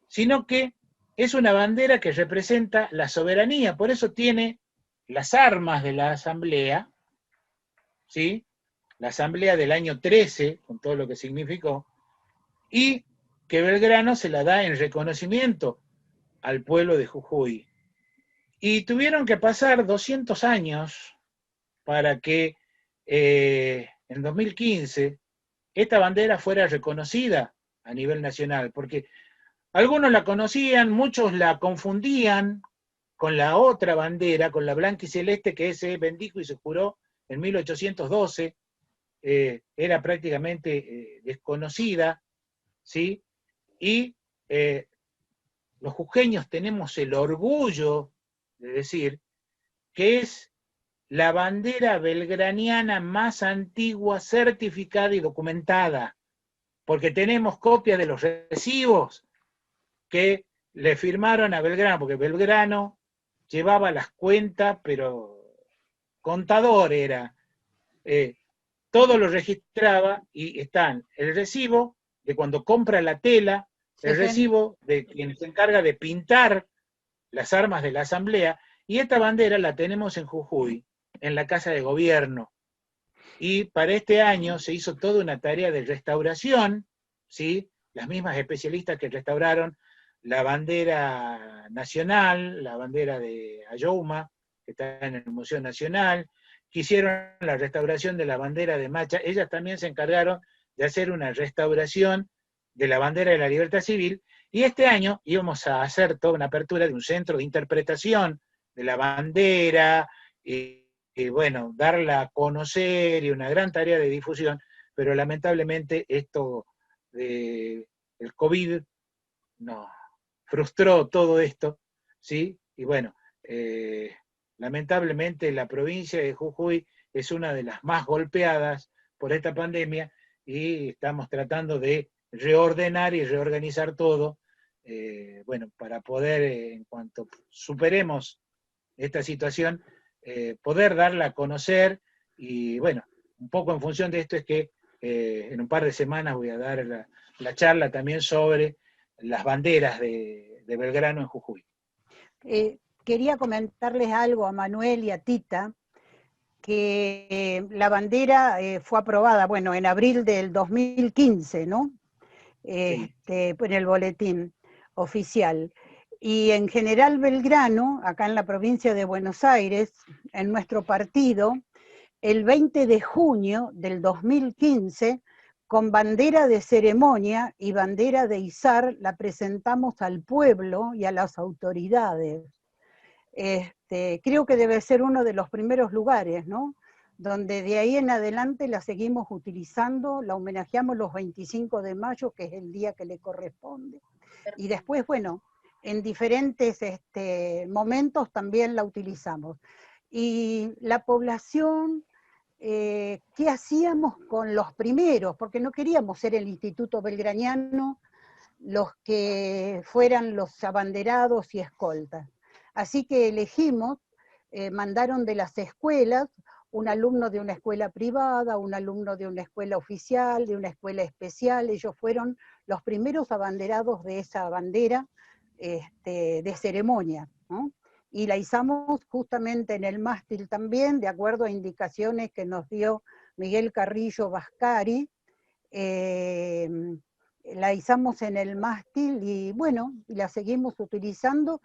sino que es una bandera que representa la soberanía, por eso tiene las armas de la asamblea, ¿sí? La asamblea del año 13, con todo lo que significó, y que Belgrano se la da en reconocimiento al pueblo de Jujuy. Y tuvieron que pasar 200 años para que en 2015 esta bandera fuera reconocida a nivel nacional, porque algunos la conocían, muchos la confundían con la otra bandera, con la blanca y celeste que se bendijo y se juró en 1812, era prácticamente desconocida, ¿sí? Y los jujeños tenemos el orgullo de decir que es la bandera belgraniana más antigua, certificada y documentada. porque tenemos copia de los recibos que le firmaron a Belgrano, porque Belgrano llevaba las cuentas, pero contador era, todo lo registraba, y están el recibo de cuando compra la tela, el recibo de quien se encarga de pintar las armas de la asamblea, y esta bandera la tenemos en Jujuy, en la Casa de Gobierno. Y para este año se hizo toda una tarea de restauración, ¿sí? Las mismas especialistas que restauraron la bandera nacional, la bandera de Ayohuma, que está en el Museo Nacional, que hicieron la restauración de la bandera de Macha, ellas también se encargaron de hacer una restauración de la bandera de la libertad civil, y este año íbamos a hacer toda una apertura de un centro de interpretación de la bandera, y bueno, darla a conocer, y una gran tarea de difusión, pero lamentablemente esto del COVID nos frustró todo esto, ¿sí? Y bueno, lamentablemente la provincia de Jujuy es una de las más golpeadas por esta pandemia, y estamos tratando de reordenar y reorganizar todo, bueno, para poder, en cuanto superemos esta situación, poder darla a conocer. Y bueno, un poco en función de esto es que en un par de semanas voy a dar la charla también sobre las banderas de Belgrano en Jujuy. Quería comentarles algo a Manuel y a Tita, que la bandera fue aprobada, bueno, en abril del 2015, ¿no? Sí. En el boletín oficial. Y en General Belgrano, acá en la provincia de Buenos Aires, en nuestro partido, el 20 de junio del 2015, con bandera de ceremonia y bandera de izar, la presentamos al pueblo y a las autoridades. Creo que debe ser uno de los primeros lugares, ¿no? Donde de ahí en adelante la seguimos utilizando, la homenajeamos los 25 de mayo, que es el día que le corresponde. Y después, bueno, en diferentes momentos también la utilizamos. Y la población, ¿qué hacíamos con los primeros? Porque no queríamos ser el Instituto Belgraniano los que fueran los abanderados y escoltas. Así que elegimos, mandaron de las escuelas, un alumno de una escuela privada, un alumno de una escuela oficial, de una escuela especial. Ellos fueron los primeros abanderados de esa bandera de ceremonia, ¿no? Y la izamos justamente en el mástil también, de acuerdo a indicaciones que nos dio Miguel Carrillo Vascari. La izamos en el mástil y bueno, la seguimos utilizando,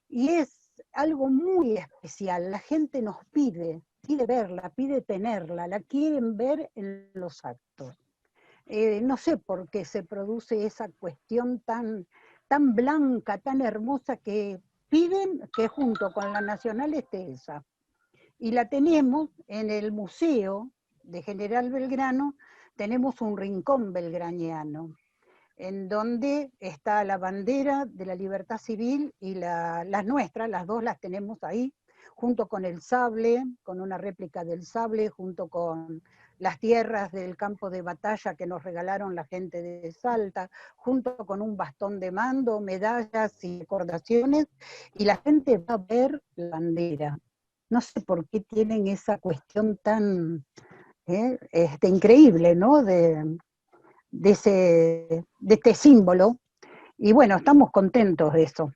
y es algo muy especial. La gente nos pide verla, pide tenerla, la quieren ver en los actos. No sé por qué se produce esa cuestión tan blanca, tan hermosa, que piden que junto con la nacional esté esa. Y la tenemos en el Museo de General Belgrano, tenemos un rincón belgraniano, en donde está la bandera de la libertad civil y las nuestras, las dos las tenemos ahí, junto con el sable, con una réplica del sable, junto con las tierras del campo de batalla que nos regalaron la gente de Salta, junto con un bastón de mando, medallas y recordaciones, y la gente va a ver la bandera. No sé por qué tienen esa cuestión tan increíble, ¿no? De este símbolo, y bueno, estamos contentos de eso.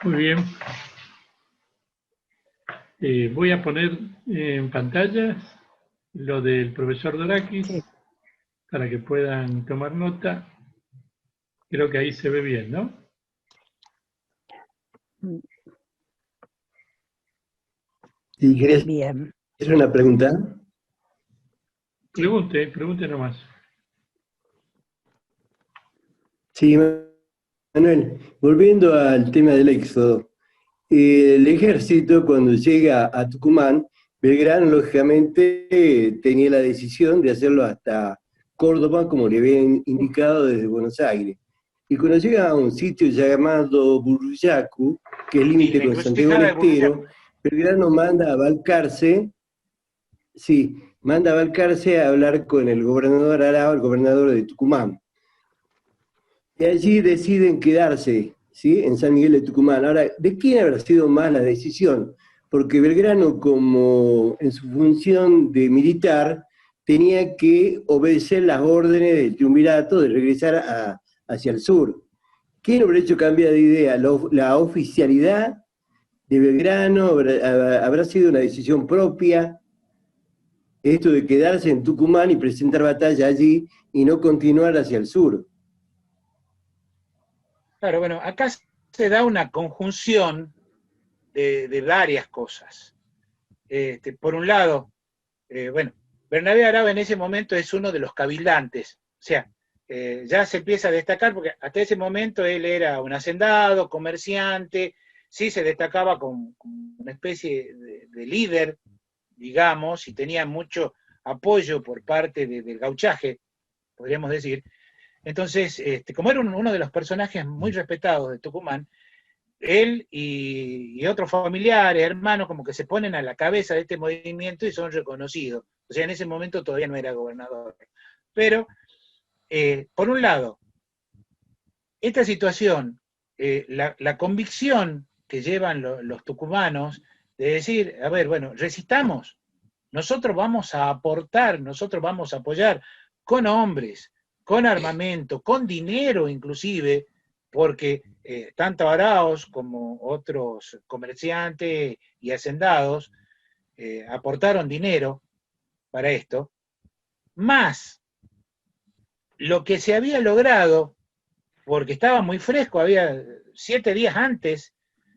Muy bien. Voy a poner en pantalla lo del profesor Dorakis, sí, para que puedan tomar nota. Creo que ahí se ve bien, ¿no? Si querés hacer una pregunta. Pregunte nomás. Sí, Manuel, volviendo al tema del éxodo. El ejército, cuando llega a Tucumán, Belgrano lógicamente tenía la decisión de hacerlo hasta Córdoba, como le habían indicado desde Buenos Aires. Y cuando llega a un sitio llamado Burruyacu, que es límite con Santiago del Estero, Belgrano manda a Balcarce sí, manda a Balcarce a hablar con el gobernador Arao, el gobernador de Tucumán. Y allí deciden quedarse, ¿sí?, en San Miguel de Tucumán. Ahora, ¿de quién habrá sido más la decisión? Porque Belgrano, como en su función de militar, tenía que obedecer las órdenes del triunvirato de regresar hacia el sur. ¿Quién habrá hecho cambiar de idea? ¿La oficialidad de Belgrano? ¿Habrá sido una decisión propia? Esto de quedarse en Tucumán y presentar batalla allí y no continuar hacia el sur. Claro, bueno, acá se da una conjunción de varias cosas. Por un lado, bueno, Bernabé Arao en ese momento es uno de los cabildantes, o sea, ya se empieza a destacar porque hasta ese momento él era un hacendado, comerciante, sí se destacaba como una especie de líder, digamos, y tenía mucho apoyo por parte del gauchaje, podríamos decir. Entonces, como era uno de los personajes muy respetados de Tucumán, él y otros familiares, hermanos, como que se ponen a la cabeza de este movimiento y son reconocidos. O sea, en ese momento todavía no era gobernador. Pero, por un lado, esta situación, la convicción que llevan los tucumanos de decir, a ver, bueno, resistamos, nosotros vamos a aportar, nosotros vamos a apoyar con hombres, con armamento, con dinero inclusive, porque tanto Araos como otros comerciantes y hacendados aportaron dinero para esto, más lo que se había logrado, porque estaba muy fresco, había 7 días antes,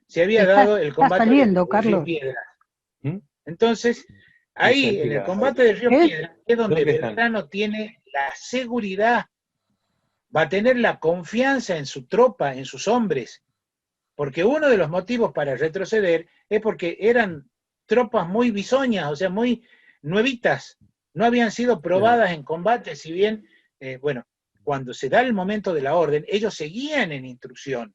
se había dado el Está combate saliendo, de Río Carlos. Piedras. ¿Mm? Entonces, ahí, en el combate de Río Piedras, es donde Belgrano tiene la seguridad, va a tener la confianza en su tropa, en sus hombres, porque uno de los motivos para retroceder es porque eran tropas muy bisoñas, o sea, muy nuevitas, no habían sido probadas en combate, si bien, bueno, cuando se da el momento de la orden, ellos seguían en instrucción,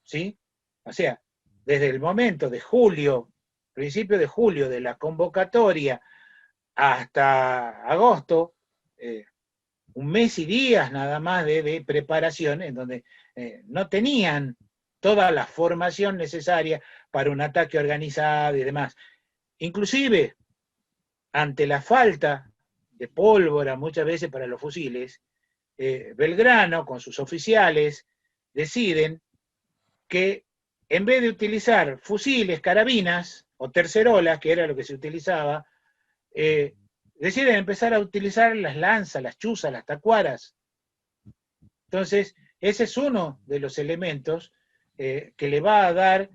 ¿sí? O sea, desde el momento de julio, principio de julio de la convocatoria, hasta agosto, un mes y días nada más de preparación, en donde no tenían toda la formación necesaria para un ataque organizado y demás. Inclusive, ante la falta de pólvora muchas veces para los fusiles, Belgrano con sus oficiales deciden que en vez de utilizar fusiles, carabinas o tercerolas, que era lo que se utilizaba, deciden empezar a utilizar las lanzas, las chuzas, las tacuaras. Entonces, ese es uno de los elementos que le va a dar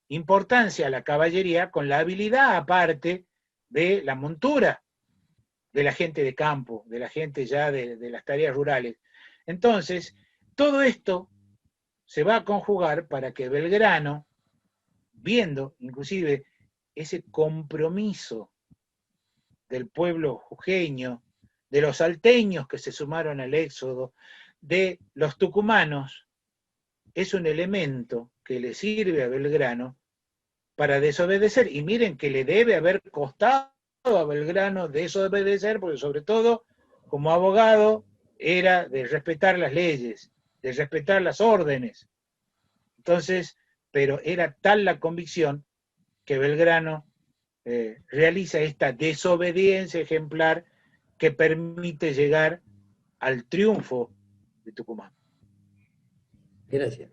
importancia a la caballería con la habilidad aparte de la montura de la gente de campo, de la gente ya de las tareas rurales. Entonces, todo esto se va a conjugar para que Belgrano, viendo inclusive ese compromiso del pueblo jujeño, de los salteños que se sumaron al éxodo, de los tucumanos, es un elemento que le sirve a Belgrano para desobedecer. Y miren que le debe haber costado a Belgrano desobedecer, porque sobre todo, como abogado, era de respetar las leyes, de respetar las órdenes. Entonces, pero era tal la convicción que Belgrano realiza esta desobediencia ejemplar que permite llegar al triunfo de Tucumán. Gracias.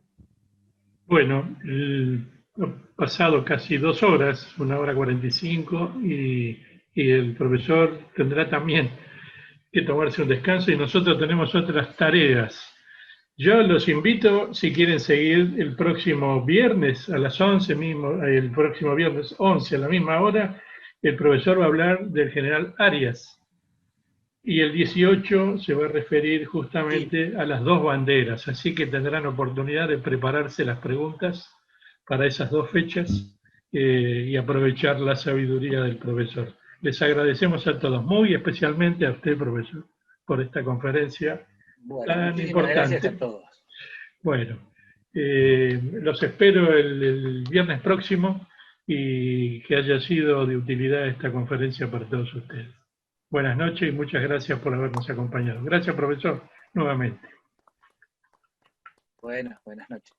Bueno, han pasado casi 2 horas, 1 hora 45, y el profesor tendrá también que tomarse un descanso y nosotros tenemos otras tareas. Yo los invito, si quieren seguir el próximo viernes a las 11 mismo, el próximo viernes 11 a la misma hora, el profesor va a hablar del general Arias. Y el 18 se va a referir justamente a las 2 banderas, así que tendrán oportunidad de prepararse las preguntas para esas 2 fechas y aprovechar la sabiduría del profesor. Les agradecemos a todos, muy especialmente a usted, profesor, por esta conferencia tan importante. Gracias a todos. Bueno, los espero el viernes próximo y que haya sido de utilidad esta conferencia para todos ustedes. Buenas noches y muchas gracias por habernos acompañado. Gracias, profesor, nuevamente. Buenas noches.